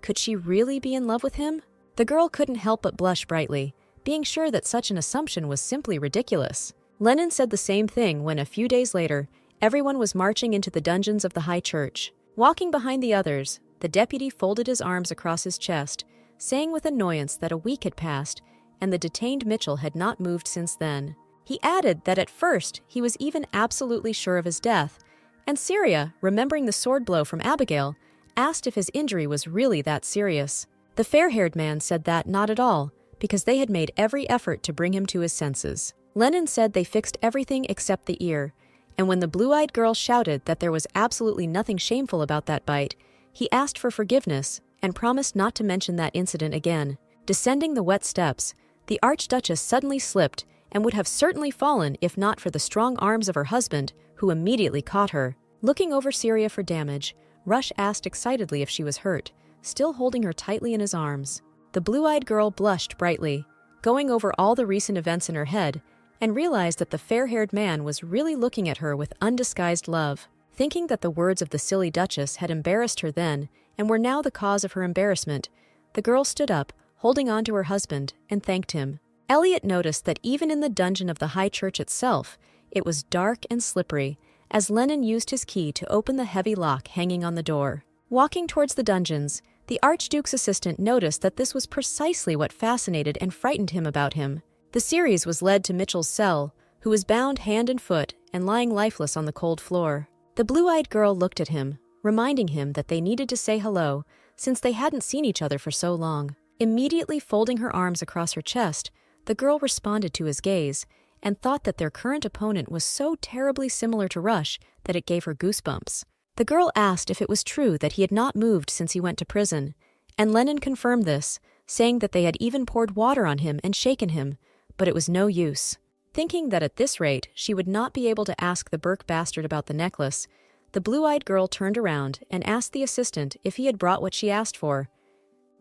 A: could she really be in love with him? The girl couldn't help but blush brightly, being sure that such an assumption was simply ridiculous. Lennon said the same thing when, a few days later, everyone was marching into the dungeons of the High Church. Walking behind the others, the deputy folded his arms across his chest, saying with annoyance that a week had passed and the detained Mitchell had not moved since then. He added that at first he was even absolutely sure of his death, and Syria, remembering the sword blow from Abigail, asked if his injury was really that serious. The fair-haired man said that not at all, because they had made every effort to bring him to his senses. Lennon said they fixed everything except the ear, and when the blue-eyed girl shouted that there was absolutely nothing shameful about that bite, he asked for forgiveness and promised not to mention that incident again. Descending the wet steps, the Archduchess suddenly slipped and would have certainly fallen if not for the strong arms of her husband, who immediately caught her. Looking over Syria for damage, Rush asked excitedly if she was hurt, still holding her tightly in his arms. The blue-eyed girl blushed brightly, going over all the recent events in her head, and realized that the fair-haired man was really looking at her with undisguised love. Thinking that the words of the silly Duchess had embarrassed her then and were now the cause of her embarrassment, the girl stood up, holding on to her husband, and thanked him. Elliot noticed that even in the dungeon of the High Church itself, it was dark and slippery, as Lennon used his key to open the heavy lock hanging on the door. Walking towards the dungeons, the Archduke's assistant noticed that this was precisely what fascinated and frightened him about him. The series was led to Mitchell's cell, who was bound hand and foot and lying lifeless on the cold floor. The blue-eyed girl looked at him, reminding him that they needed to say hello, since they hadn't seen each other for so long. Immediately folding her arms across her chest, the girl responded to his gaze, and thought that their current opponent was so terribly similar to Rush that it gave her goosebumps. The girl asked if it was true that he had not moved since he went to prison, and Lennon confirmed this, saying that they had even poured water on him and shaken him, but it was no use. Thinking that at this rate she would not be able to ask the Burke bastard about the necklace, the blue-eyed girl turned around and asked the assistant if he had brought what she asked for.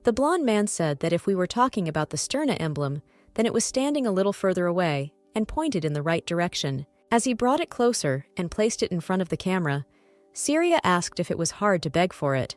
A: The blonde man said that if we were talking about the Sterna emblem, then it was standing a little further away, and pointed in the right direction. As he brought it closer and placed it in front of the camera, Syria asked if it was hard to beg for it.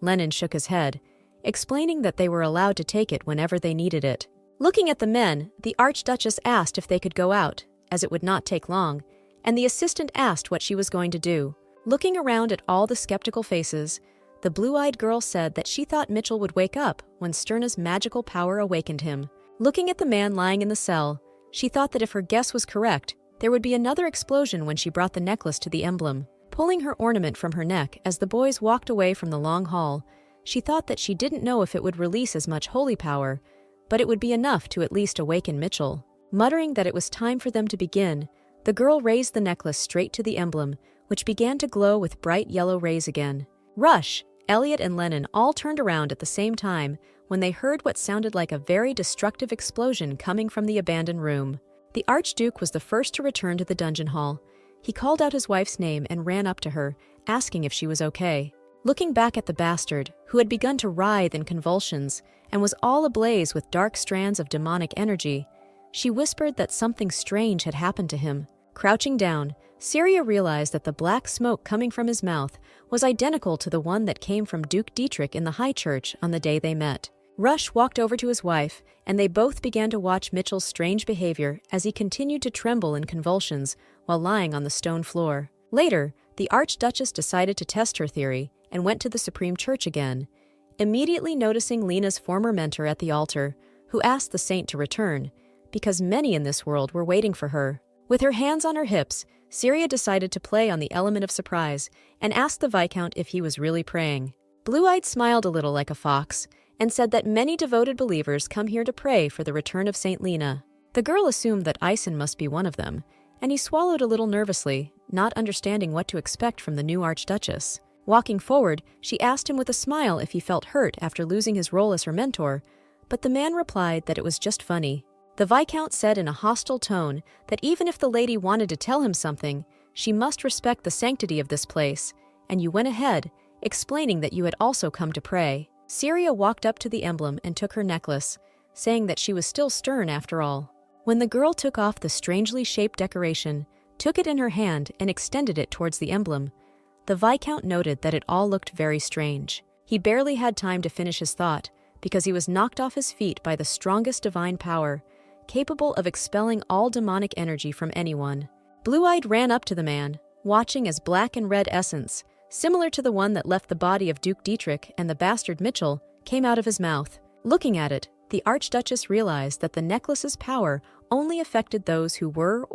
A: Lennon shook his head, explaining that they were allowed to take it whenever they needed it. Looking at the men, the Archduchess asked if they could go out, as it would not take long, and the assistant asked what she was going to do. Looking around at all the skeptical faces, the blue-eyed girl said that she thought Mitchell would wake up when Sterna's magical power awakened him. Looking at the man lying in the cell, she thought that if her guess was correct, there would be another explosion when she brought the necklace to the emblem. Pulling her ornament from her neck as the boys walked away from the long hall, she thought that she didn't know if it would release as much holy power, but it would be enough to at least awaken Mitchell. Muttering that it was time for them to begin, the girl raised the necklace straight to the emblem, which began to glow with bright yellow rays again. Rush, Elliot and Lennon all turned around at the same time when they heard what sounded like a very destructive explosion coming from the abandoned room. The Archduke was the first to return to the dungeon hall. He called out his wife's name and ran up to her, asking if she was okay. Looking back at the bastard, who had begun to writhe in convulsions and was all ablaze with dark strands of demonic energy, she whispered that something strange had happened to him. Crouching down, Syria realized that the black smoke coming from his mouth was identical to the one that came from Duke Dietrich in the High Church on the day they met. Rush walked over to his wife, and they both began to watch Mitchell's strange behavior as he continued to tremble in convulsions while lying on the stone floor. Later, the Archduchess decided to test her theory and went to the Supreme Church again, immediately noticing Lena's former mentor at the altar, who asked the saint to return, because many in this world were waiting for her. With her hands on her hips, Syria decided to play on the element of surprise and asked the Viscount if he was really praying. Blue-Eyed smiled a little like a fox and said that many devoted believers come here to pray for the return of Saint Lena. The girl assumed that Ison must be one of them, and he swallowed a little nervously, not understanding what to expect from the new Archduchess. Walking forward, she asked him with a smile if he felt hurt after losing his role as her mentor, but the man replied that it was just funny. The Viscount said in a hostile tone that even if the lady wanted to tell him something, she must respect the sanctity of this place, and you went ahead, explaining that you had also come to pray. Syria walked up to the emblem and took her necklace, saying that she was still stern after all. When the girl took off the strangely shaped decoration, took it in her hand and extended it towards the emblem, the Viscount noted that it all looked very strange. He barely had time to finish his thought, because he was knocked off his feet by the strongest divine power, capable of expelling all demonic energy from anyone. Blue-Eyed ran up to the man, watching as black and red essence, similar to the one that left the body of Duke Dietrich and the bastard Mitchell, came out of his mouth. Looking at it, the Archduchess realized that the necklace's power only affected those who were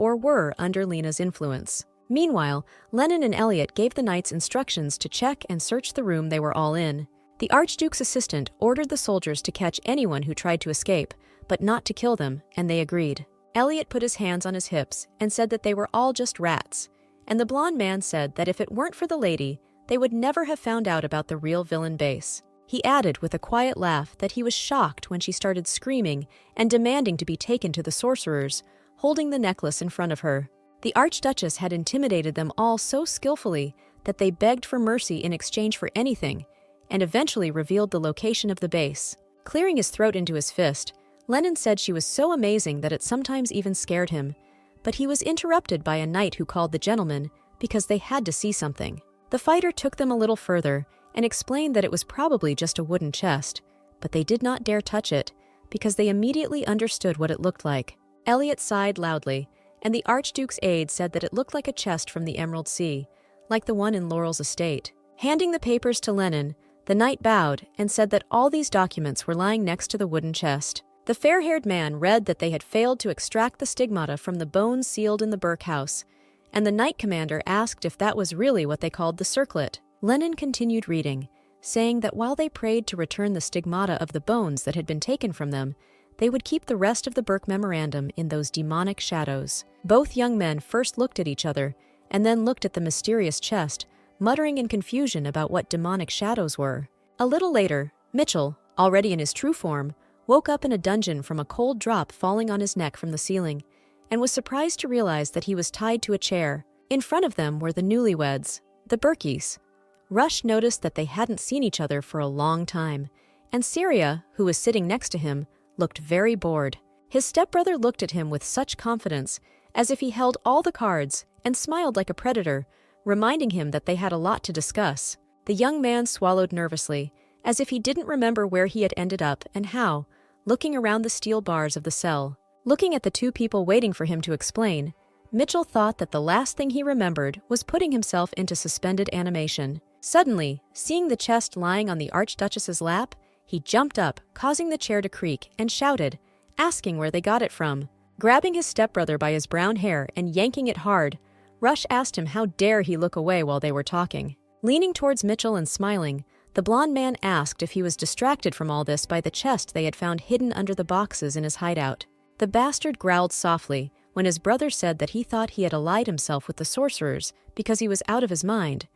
A: under Lena's influence. Meanwhile, Lennon and Elliot gave the knights instructions to check and search the room they were all in. The Archduke's assistant ordered the soldiers to catch anyone who tried to escape, but not to kill them, and they agreed. Elliot put his hands on his hips and said that they were all just rats, and the blonde man said that if it weren't for the lady, they would never have found out about the real villain base. He added with a quiet laugh that he was shocked when she started screaming and demanding to be taken to the sorcerers, holding the necklace in front of her. The Archduchess had intimidated them all so skillfully that they begged for mercy in exchange for anything, and eventually revealed the location of the base. Clearing his throat into his fist, Lennon said she was so amazing that it sometimes even scared him, but he was interrupted by a knight who called the gentleman because they had to see something. The fighter took them a little further and explained that it was probably just a wooden chest, but they did not dare touch it because they immediately understood what it looked like. Elliot sighed loudly, and the Archduke's aide said that it looked like a chest from the Emerald Sea, like the one in Laurel's estate. Handing the papers to Lennon, the knight bowed and said that all these documents were lying next to the wooden chest. The fair-haired man read that they had failed to extract the stigmata from the bones sealed in the Burke house, and the knight commander asked if that was really what they called the circlet. Lennon continued reading, saying that while they prayed to return the stigmata of the bones that had been taken from them, they would keep the rest of the Burke memorandum in those demonic shadows. Both young men first looked at each other, and then looked at the mysterious chest, muttering in confusion about what demonic shadows were. A little later, Mitchell, already in his true form, woke up in a dungeon from a cold drop falling on his neck from the ceiling, and was surprised to realize that he was tied to a chair. In front of them were the newlyweds, the Burkies. Rush noticed that they hadn't seen each other for a long time, and Syria, who was sitting next to him, looked very bored. His stepbrother looked at him with such confidence, as if he held all the cards, and smiled like a predator, reminding him that they had a lot to discuss. The young man swallowed nervously, as if he didn't remember where he had ended up and how, looking around the steel bars of the cell. Looking at the two people waiting for him to explain, Mitchell thought that the last thing he remembered was putting himself into suspended animation. Suddenly, seeing the chest lying on the Archduchess's lap, he jumped up, causing the chair to creak, and shouted, asking where they got it from. Grabbing his stepbrother by his brown hair and yanking it hard, Rush asked him how dare he look away while they were talking. Leaning towards Mitchell and smiling, the blonde man asked if he was distracted from all this by the chest they had found hidden under the boxes in his hideout. The bastard growled softly when his brother said that he thought he had allied himself with the sorcerers because he was out of his mind,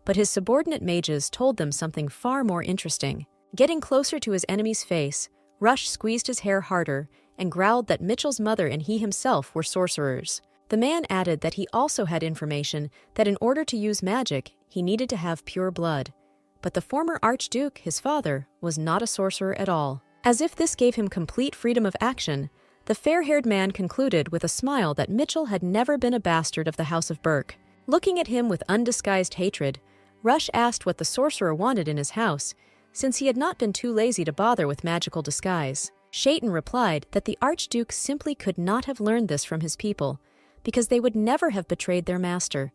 A: but his subordinate mages told them something far more interesting. Getting closer to his enemy's face, Rush squeezed his hair harder and growled that Mitchell's mother and he himself were sorcerers. The man added that he also had information that in order to use magic, he needed to have pure blood. But the former Archduke, his father, was not a sorcerer at all. As if this gave him complete freedom of action, the fair-haired man concluded with a smile that Mitchell had never been a bastard of the House of Burke. Looking at him with undisguised hatred, Rush asked what the sorcerer wanted in his house, since he had not been too lazy to bother with magical disguise. Shaitan replied that the Archduke simply could not have learned this from his people, because they would never have betrayed their master,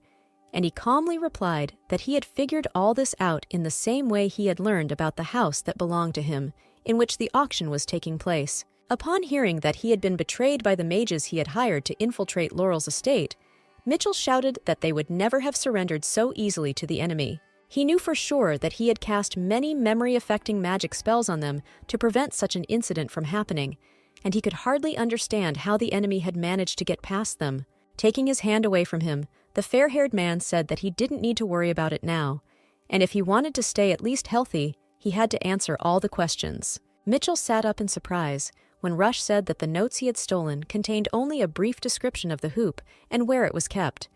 A: and he calmly replied that he had figured all this out in the same way he had learned about the house that belonged to him, in which the auction was taking place. Upon hearing that he had been betrayed by the mages he had hired to infiltrate Laurel's estate, Mitchell shouted that they would never have surrendered so easily to the enemy. He knew for sure that he had cast many memory-affecting magic spells on them to prevent such an incident from happening, and he could hardly understand how the enemy had managed to get past them. Taking his hand away from him, the fair-haired man said that he didn't need to worry about it now, and if he wanted to stay at least healthy, he had to answer all the questions. Mitchell sat up in surprise when Rush said that the notes he had stolen contained only a brief description of the hoop and where it was kept,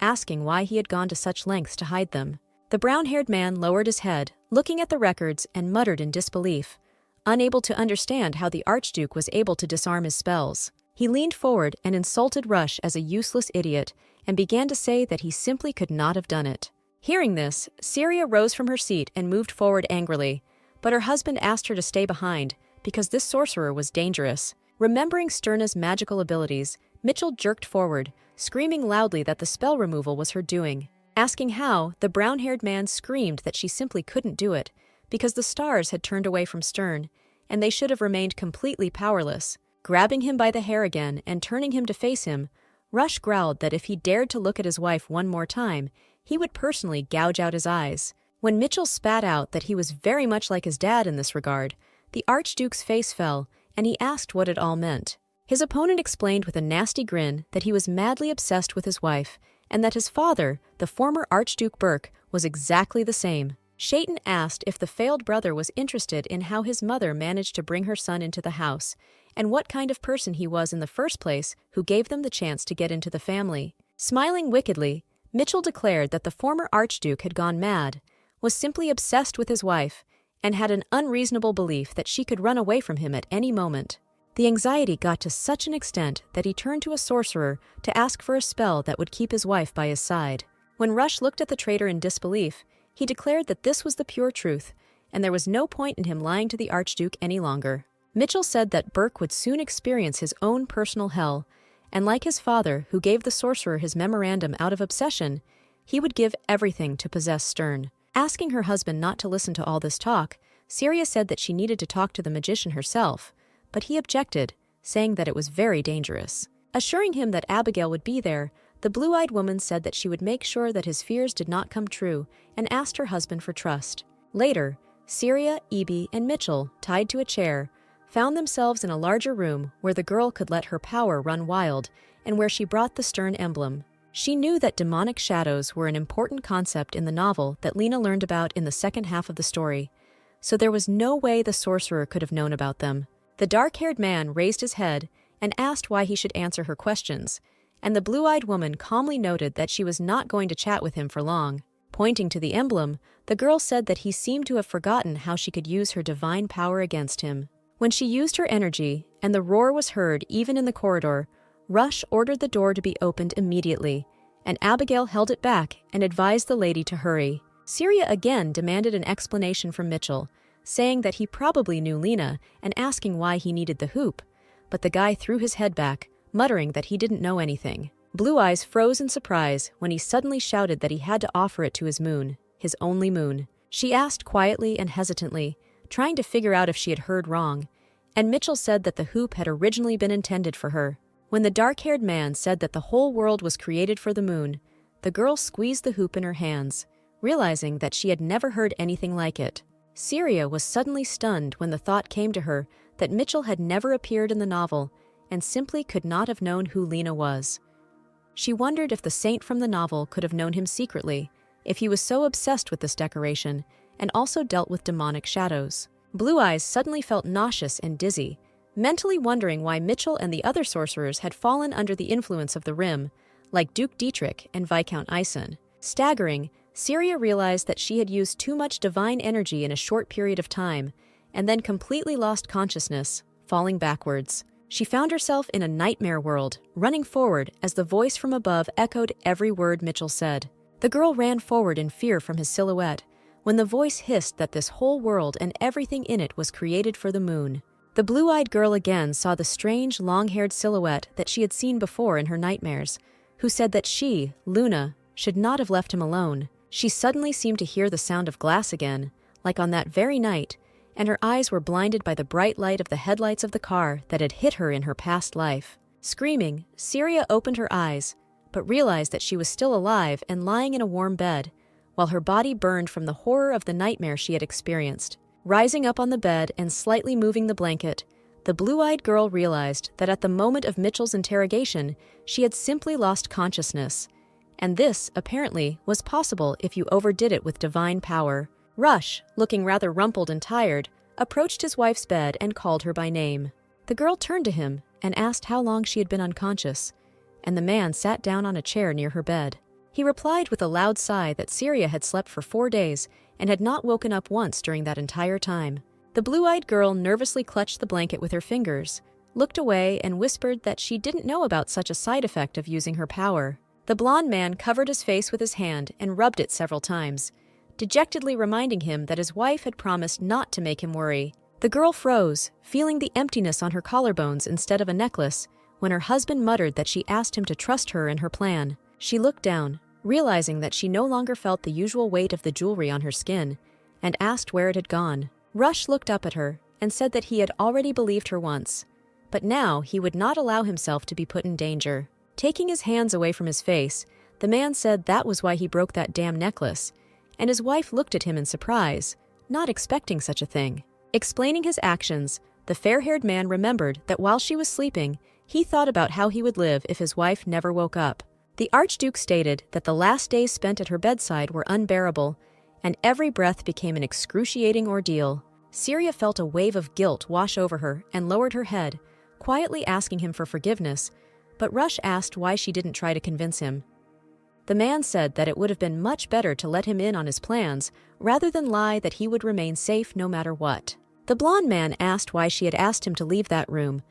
A: asking why he had gone to such lengths to hide them. The brown-haired man lowered his head, looking at the records, and muttered in disbelief, unable to understand how the Archduke was able to disarm his spells. He leaned forward and insulted Rush as a useless idiot and began to say that he simply could not have done it. Hearing this, Syria rose from her seat and moved forward angrily, but her husband asked her to stay behind because this sorcerer was dangerous. Remembering Sterna's magical abilities, Mitchell jerked forward, screaming loudly that the spell removal was her doing. Asking how, the brown-haired man screamed that she simply couldn't do it because the stars had turned away from Stern, and they should have remained completely powerless. Grabbing him by the hair again and turning him to face him, Rush growled that if he dared to look at his wife one more time, he would personally gouge out his eyes. When Mitchell spat out that he was very much like his dad in this regard, the Archduke's face fell, and he asked what it all meant. His opponent explained with a nasty grin that he was madly obsessed with his wife, and that his father, the former Archduke Burke, was exactly the same. Shaitan asked if the failed brother was interested in how his mother managed to bring her son into the house, and what kind of person he was in the first place who gave them the chance to get into the family. Smiling wickedly, Mitchell declared that the former Archduke had gone mad, was simply obsessed with his wife, and had an unreasonable belief that she could run away from him at any moment. The anxiety got to such an extent that he turned to a sorcerer to ask for a spell that would keep his wife by his side. When Rush looked at the traitor in disbelief, he declared that this was the pure truth, and there was no point in him lying to the Archduke any longer. Mitchell said that Burke would soon experience his own personal hell, and like his father, who gave the sorcerer his memorandum out of obsession, he would give everything to possess Stern. Asking her husband not to listen to all this talk, Syria said that she needed to talk to the magician herself, but he objected, saying that it was very dangerous. Assuring him that Abigail would be there, the blue-eyed woman said that she would make sure that his fears did not come true and asked her husband for trust. Later, Syria, Eby, and Mitchell, tied to a chair, found themselves in a larger room where the girl could let her power run wild and where she brought the Stern emblem. She knew that demonic shadows were an important concept in the novel that Lena learned about in the second half of the story, so there was no way the sorcerer could have known about them. The dark-haired man raised his head and asked why he should answer her questions, and the blue-eyed woman calmly noted that she was not going to chat with him for long. Pointing to the emblem, the girl said that he seemed to have forgotten how she could use her divine power against him. When she used her energy, and the roar was heard even in the corridor, Rush ordered the door to be opened immediately, and Abigail held it back and advised the lady to hurry. Syria again demanded an explanation from Mitchell, saying that he probably knew Lena and asking why he needed the hoop, but the guy threw his head back, muttering that he didn't know anything. Blue Eyes froze in surprise when he suddenly shouted that he had to offer it to his moon, his only moon. She asked quietly and hesitantly, trying to figure out if she had heard wrong, and Mitchell said that the hoop had originally been intended for her. When the dark-haired man said that the whole world was created for the moon, the girl squeezed the hoop in her hands, realizing that she had never heard anything like it. Syria was suddenly stunned when the thought came to her that Mitchell had never appeared in the novel and simply could not have known who Lena was. She wondered if the saint from the novel could have known him secretly, if he was so obsessed with this decoration and also dealt with demonic shadows. Blue Eyes suddenly felt nauseous and dizzy, mentally wondering why Mitchell and the other sorcerers had fallen under the influence of the Rim, like Duke Dietrich and Viscount Ison. Staggering, Syria realized that she had used too much divine energy in a short period of time, and then completely lost consciousness, falling backwards. She found herself in a nightmare world, running forward as the voice from above echoed every word Mitchell said. The girl ran forward in fear from his silhouette, when the voice hissed that this whole world and everything in it was created for the moon. The blue-eyed girl again saw the strange, long-haired silhouette that she had seen before in her nightmares, who said that she, Luna, should not have left him alone. She suddenly seemed to hear the sound of glass again, like on that very night, and her eyes were blinded by the bright light of the headlights of the car that had hit her in her past life. Screaming, Syria opened her eyes, but realized that she was still alive and lying in a warm bed, while her body burned from the horror of the nightmare she had experienced. Rising up on the bed and slightly moving the blanket, the blue-eyed girl realized that at the moment of Mitchell's interrogation, she had simply lost consciousness. And this, apparently, was possible if you overdid it with divine power. Rush, looking rather rumpled and tired, approached his wife's bed and called her by name. The girl turned to him and asked how long she had been unconscious, and the man sat down on a chair near her bed. He replied with a loud sigh that Syria had slept for 4 days and had not woken up once during that entire time. The blue-eyed girl nervously clutched the blanket with her fingers, looked away, and whispered that she didn't know about such a side effect of using her power. The blond man covered his face with his hand and rubbed it several times, dejectedly reminding him that his wife had promised not to make him worry. The girl froze, feeling the emptiness on her collarbones instead of a necklace, when her husband muttered that she asked him to trust her in her plan. She looked down, realizing that she no longer felt the usual weight of the jewelry on her skin, and asked where it had gone. Rush looked up at her and said that he had already believed her once, but now he would not allow himself to be put in danger. Taking his hands away from his face, the man said that was why he broke that damn necklace, and his wife looked at him in surprise, not expecting such a thing. Explaining his actions, the fair-haired man remembered that while she was sleeping, he thought about how he would live if his wife never woke up. The Archduke stated that the last days spent at her bedside were unbearable, and every breath became an excruciating ordeal. Syria felt a wave of guilt wash over her and lowered her head, quietly asking him for forgiveness, but Rush asked why she didn't try to convince him. The man said that it would have been much better to let him in on his plans rather than lie that he would remain safe no matter what. The blonde man asked why she had asked him to leave that room,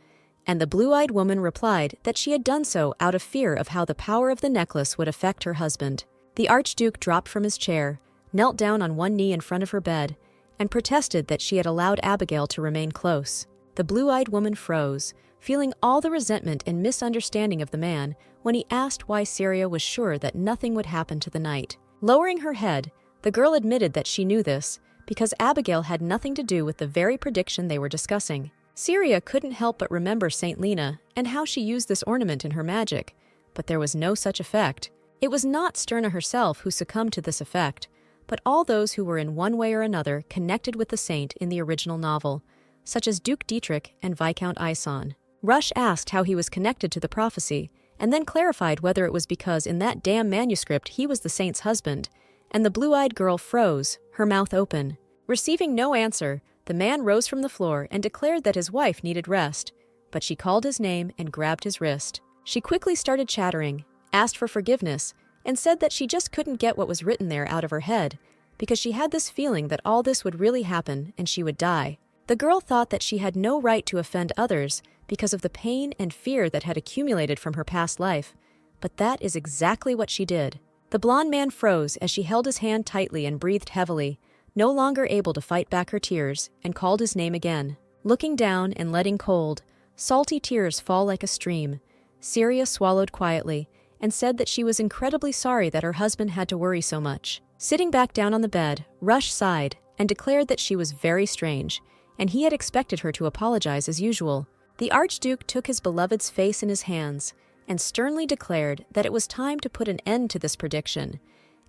A: and the blue-eyed woman replied that she had done so out of fear of how the power of the necklace would affect her husband. The Archduke dropped from his chair, knelt down on one knee in front of her bed, and protested that she had allowed Abigail to remain close. The blue-eyed woman froze, feeling all the resentment and misunderstanding of the man when he asked why Syria was sure that nothing would happen to the knight. Lowering her head, the girl admitted that she knew this, because Abigail had nothing to do with the very prediction they were discussing. Syria couldn't help but remember Saint Lena and how she used this ornament in her magic, but there was no such effect. It was not Sterna herself who succumbed to this effect, but all those who were in one way or another connected with the saint in the original novel, such as Duke Dietrich and Viscount Ison. Rush asked how he was connected to the prophecy, and then clarified whether it was because in that damn manuscript he was the saint's husband, and the blue-eyed girl froze, her mouth open. Receiving no answer, the man rose from the floor and declared that his wife needed rest, but she called his name and grabbed his wrist. She quickly started chattering, asked for forgiveness, and said that she just couldn't get what was written there out of her head, because she had this feeling that all this would really happen and she would die. The girl thought that she had no right to offend others because of the pain and fear that had accumulated from her past life, but that is exactly what she did. The blonde man froze as she held his hand tightly and breathed heavily, no longer able to fight back her tears, and called his name again. Looking down and letting cold, salty tears fall like a stream, Syria swallowed quietly and said that she was incredibly sorry that her husband had to worry so much. Sitting back down on the bed, Rush sighed and declared that she was very strange, and he had expected her to apologize as usual. The Archduke took his beloved's face in his hands and sternly declared that it was time to put an end to this prediction,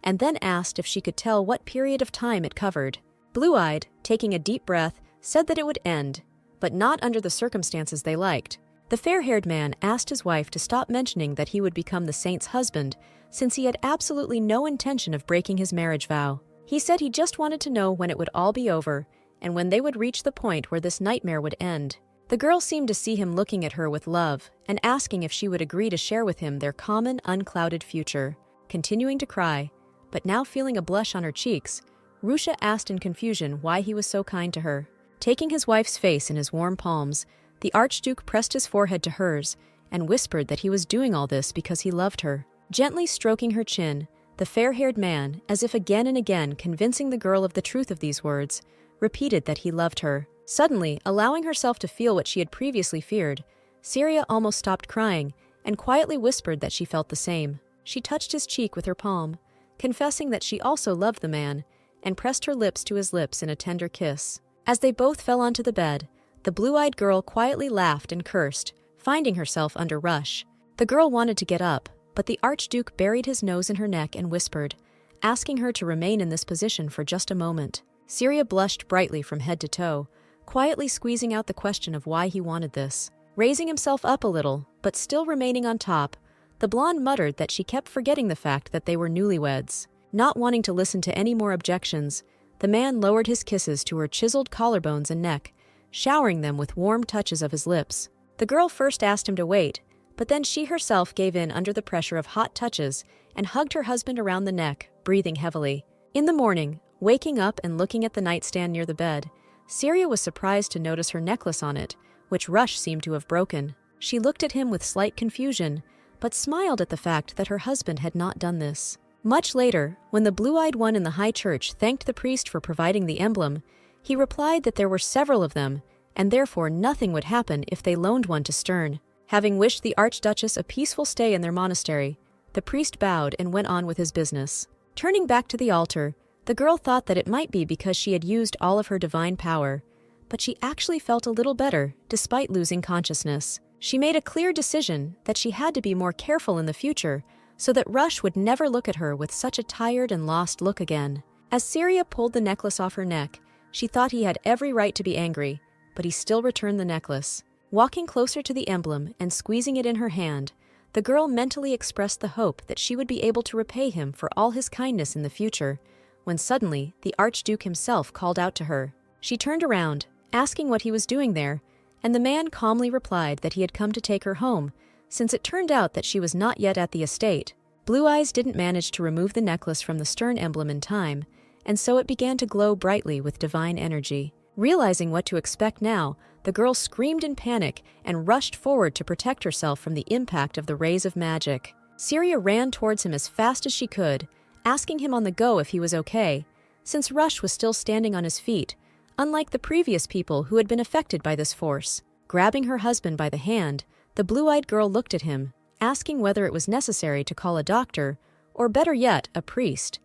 A: and then asked if she could tell what period of time it covered. Blue-eyed, taking a deep breath, said that it would end, but not under the circumstances they liked. The fair-haired man asked his wife to stop mentioning that he would become the saint's husband, since he had absolutely no intention of breaking his marriage vow. He said he just wanted to know when it would all be over, and when they would reach the point where this nightmare would end. The girl seemed to see him looking at her with love and asking if she would agree to share with him their common, unclouded future. Continuing to cry, but now feeling a blush on her cheeks, Rusha asked in confusion why he was so kind to her. Taking his wife's face in his warm palms, the Archduke pressed his forehead to hers and whispered that he was doing all this because he loved her. Gently stroking her chin, the fair-haired man, as if again and again convincing the girl of the truth of these words, repeated that he loved her. Suddenly, allowing herself to feel what she had previously feared, Syria almost stopped crying and quietly whispered that she felt the same. She touched his cheek with her palm, confessing that she also loved the man, and pressed her lips to his lips in a tender kiss. As they both fell onto the bed, the blue-eyed girl quietly laughed and cursed, finding herself under Rush. The girl wanted to get up, but the Archduke buried his nose in her neck and whispered, asking her to remain in this position for just a moment. Syria blushed brightly from head to toe, quietly squeezing out the question of why he wanted this. Raising himself up a little, but still remaining on top, the blonde muttered that she kept forgetting the fact that they were newlyweds. Not wanting to listen to any more objections, the man lowered his kisses to her chiseled collarbones and neck, showering them with warm touches of his lips. The girl first asked him to wait, but then she herself gave in under the pressure of hot touches and hugged her husband around the neck, breathing heavily. In the morning, waking up and looking at the nightstand near the bed, Syria was surprised to notice her necklace on it, which Rush seemed to have broken. She looked at him with slight confusion, but smiled at the fact that her husband had not done this. Much later, when the blue-eyed one in the high church thanked the priest for providing the emblem, he replied that there were several of them, and therefore nothing would happen if they loaned one to Stern. Having wished the Archduchess a peaceful stay in their monastery, the priest bowed and went on with his business. Turning back to the altar, the girl thought that it might be because she had used all of her divine power, but she actually felt a little better despite losing consciousness. She made a clear decision that she had to be more careful in the future so that Rush would never look at her with such a tired and lost look again. As Syria pulled the necklace off her neck, she thought he had every right to be angry, but he still returned the necklace. Walking closer to the emblem and squeezing it in her hand, the girl mentally expressed the hope that she would be able to repay him for all his kindness in the future, when suddenly the Archduke himself called out to her. She turned around, asking what he was doing there, and the man calmly replied that he had come to take her home, since it turned out that she was not yet at the estate. Blue Eyes didn't manage to remove the necklace from the Stern emblem in time, and so it began to glow brightly with divine energy. Realizing what to expect now, the girl screamed in panic and rushed forward to protect herself from the impact of the rays of magic. Syria ran towards him as fast as she could, asking him on the go if he was okay, since Rush was still standing on his feet, unlike the previous people who had been affected by this force. Grabbing her husband by the hand, the blue-eyed girl looked at him, asking whether it was necessary to call a doctor, or better yet, a priest.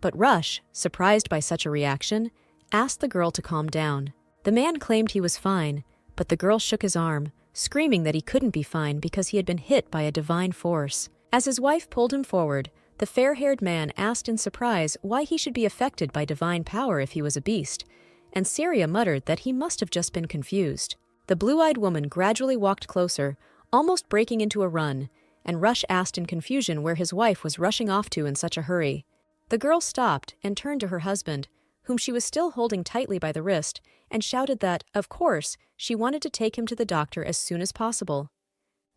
A: But Rush, surprised by such a reaction, asked the girl to calm down. The man claimed he was fine, but the girl shook his arm, screaming that he couldn't be fine because he had been hit by a divine force. As his wife pulled him forward, the fair-haired man asked in surprise why he should be affected by divine power if he was a beast, and Syria muttered that he must have just been confused. The blue-eyed woman gradually walked closer, almost breaking into a run, and Rush asked in confusion where his wife was rushing off to in such a hurry. The girl stopped and turned to her husband, whom she was still holding tightly by the wrist, and shouted that, of course, she wanted to take him to the doctor as soon as possible.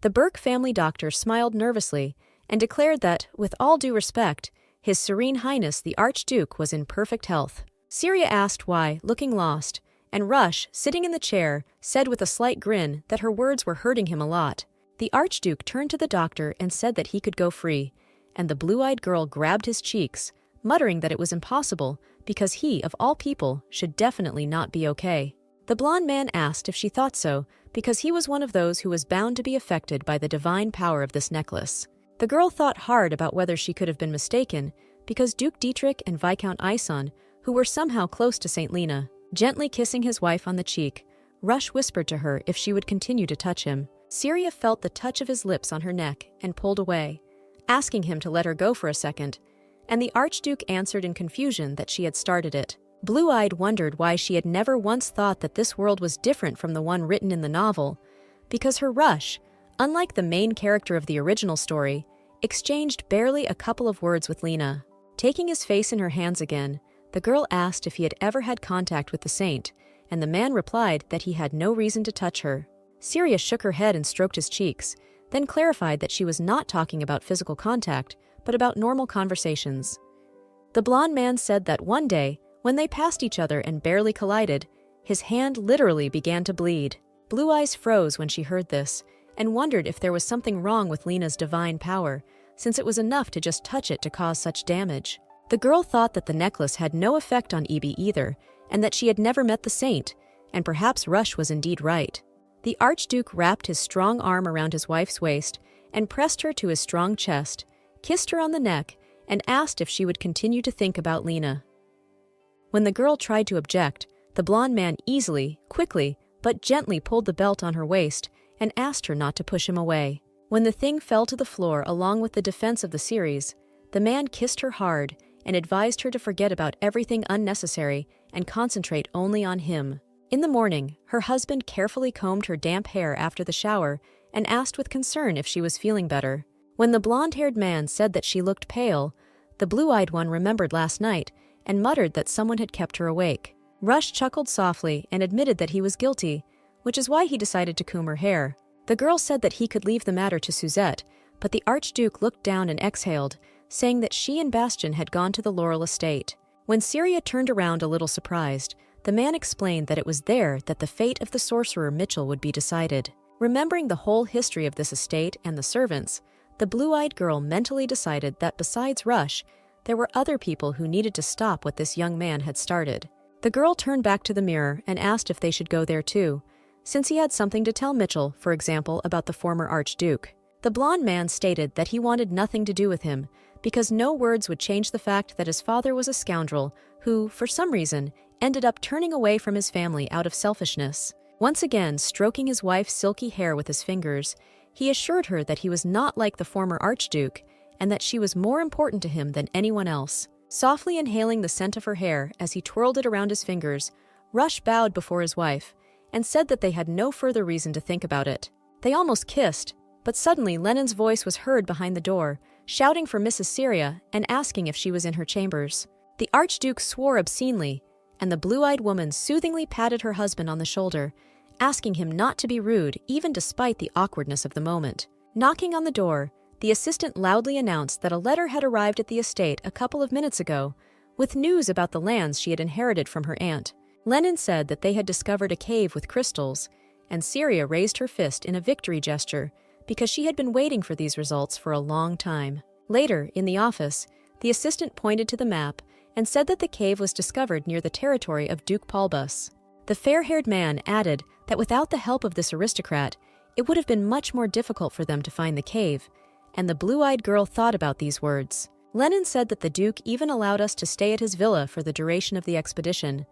A: The Burke family doctor smiled nervously and declared that, with all due respect, His Serene Highness the Archduke was in perfect health. Syria asked why, looking lost, and Rush, sitting in the chair, said with a slight grin that her words were hurting him a lot. The Archduke turned to the doctor and said that he could go free, and the blue-eyed girl grabbed his cheeks, muttering that it was impossible because he, of all people, should definitely not be okay. The blonde man asked if she thought so because he was one of those who was bound to be affected by the divine power of this necklace. The girl thought hard about whether she could have been mistaken because Duke Dietrich and Viscount Ison, who were somehow close to St. Lena, gently kissing his wife on the cheek, Rush whispered to her if she would continue to touch him. Syria felt the touch of his lips on her neck and pulled away, asking him to let her go for a second, and the Archduke answered in confusion that she had started it. Blue-eyed wondered why she had never once thought that this world was different from the one written in the novel, because her Rush, unlike the main character of the original story, exchanged barely a couple of words with Lena. Taking his face in her hands again, the girl asked if he had ever had contact with the saint, and the man replied that he had no reason to touch her. Syria shook her head and stroked his cheeks, then clarified that she was not talking about physical contact, but about normal conversations. The blonde man said that one day, when they passed each other and barely collided, his hand literally began to bleed. Blue Eyes froze when she heard this, and wondered if there was something wrong with Lena's divine power, since it was enough to just touch it to cause such damage. The girl thought that the necklace had no effect on Ibi either, and that she had never met the saint, and perhaps Rush was indeed right. The Archduke wrapped his strong arm around his wife's waist and pressed her to his strong chest, kissed her on the neck, and asked if she would continue to think about Lena. When the girl tried to object, the blonde man easily, quickly, but gently pulled the belt on her waist and asked her not to push him away. When the thing fell to the floor along with the defense of the series, the man kissed her hard and advised her to forget about everything unnecessary and concentrate only on him. In the morning, her husband carefully combed her damp hair after the shower and asked with concern if she was feeling better. When the blonde-haired man said that she looked pale, the blue-eyed one remembered last night and muttered that someone had kept her awake. Rush chuckled softly and admitted that he was guilty, which is why he decided to comb her hair. The girl said that he could leave the matter to Suzette, but the Archduke looked down and exhaled, saying that she and Bastian had gone to the Laurel estate. When Syria turned around a little surprised, the man explained that it was there that the fate of the sorcerer Mitchell would be decided. Remembering the whole history of this estate and the servants, the blue-eyed girl mentally decided that besides Rush, there were other people who needed to stop what this young man had started. The girl turned back to the mirror and asked if they should go there too, since he had something to tell Mitchell, for example, about the former Archduke. The blonde man stated that he wanted nothing to do with him, because no words would change the fact that his father was a scoundrel who, for some reason, ended up turning away from his family out of selfishness. Once again, stroking his wife's silky hair with his fingers, he assured her that he was not like the former Archduke and that she was more important to him than anyone else. Softly inhaling the scent of her hair as he twirled it around his fingers, Rush bowed before his wife and said that they had no further reason to think about it. They almost kissed, but suddenly Lenin's voice was heard behind the door, shouting for Mrs. Syria and asking if she was in her chambers. The Archduke swore obscenely, and the blue-eyed woman soothingly patted her husband on the shoulder, asking him not to be rude even despite the awkwardness of the moment. Knocking on the door, the assistant loudly announced that a letter had arrived at the estate a couple of minutes ago, with news about the lands she had inherited from her aunt. Lenin said that they had discovered a cave with crystals, and Syria raised her fist in a victory gesture because she had been waiting for these results for a long time. Later, in the office, the assistant pointed to the map and said that the cave was discovered near the territory of Duke Paulbus. The fair-haired man added that without the help of this aristocrat, it would have been much more difficult for them to find the cave, and the blue-eyed girl thought about these words. Lenin said that the Duke even allowed us to stay at his villa for the duration of the expedition,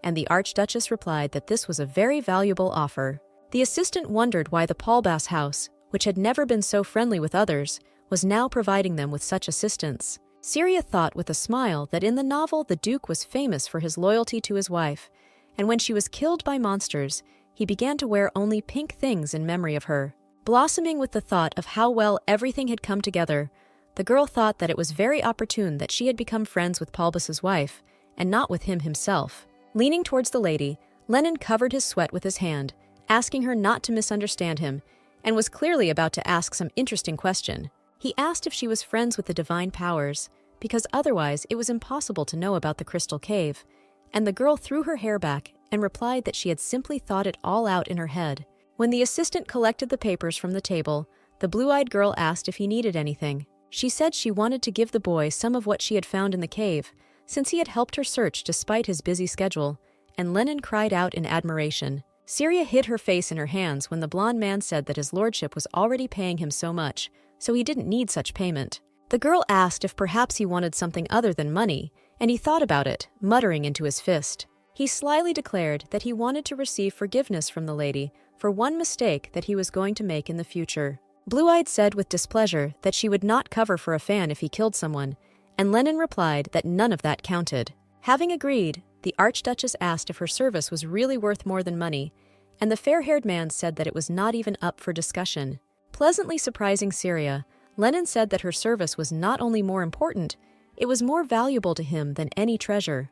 A: and the Archduchess replied that this was a very valuable offer. The assistant wondered why the Paulbas house, which had never been so friendly with others, was now providing them with such assistance. Syria thought with a smile that in the novel the Duke was famous for his loyalty to his wife, and when she was killed by monsters, he began to wear only pink things in memory of her. Blossoming with the thought of how well everything had come together, the girl thought that it was very opportune that she had become friends with Paulbus's wife, and not with him himself. Leaning towards the lady, Lenin covered his sweat with his hand, asking her not to misunderstand him, and was clearly about to ask some interesting question. He asked if she was friends with the divine powers, because otherwise it was impossible to know about the crystal cave, and the girl threw her hair back and replied that she had simply thought it all out in her head. When the assistant collected the papers from the table, the blue-eyed girl asked if he needed anything. She said she wanted to give the boy some of what she had found in the cave, since he had helped her search despite his busy schedule, and Lennon cried out in admiration. Syria hid her face in her hands when the blonde man said that his lordship was already paying him so much, so he didn't need such payment. The girl asked if perhaps he wanted something other than money, and he thought about it, muttering into his fist. He slyly declared that he wanted to receive forgiveness from the lady for one mistake that he was going to make in the future. Blue-Eyed said with displeasure that she would not cover for a fan if he killed someone, and Lennon replied that none of that counted. Having agreed, the Archduchess asked if her service was really worth more than money, and the fair-haired man said that it was not even up for discussion. Pleasantly surprising Syria, Lennon said that her service was not only more important, it was more valuable to him than any treasure.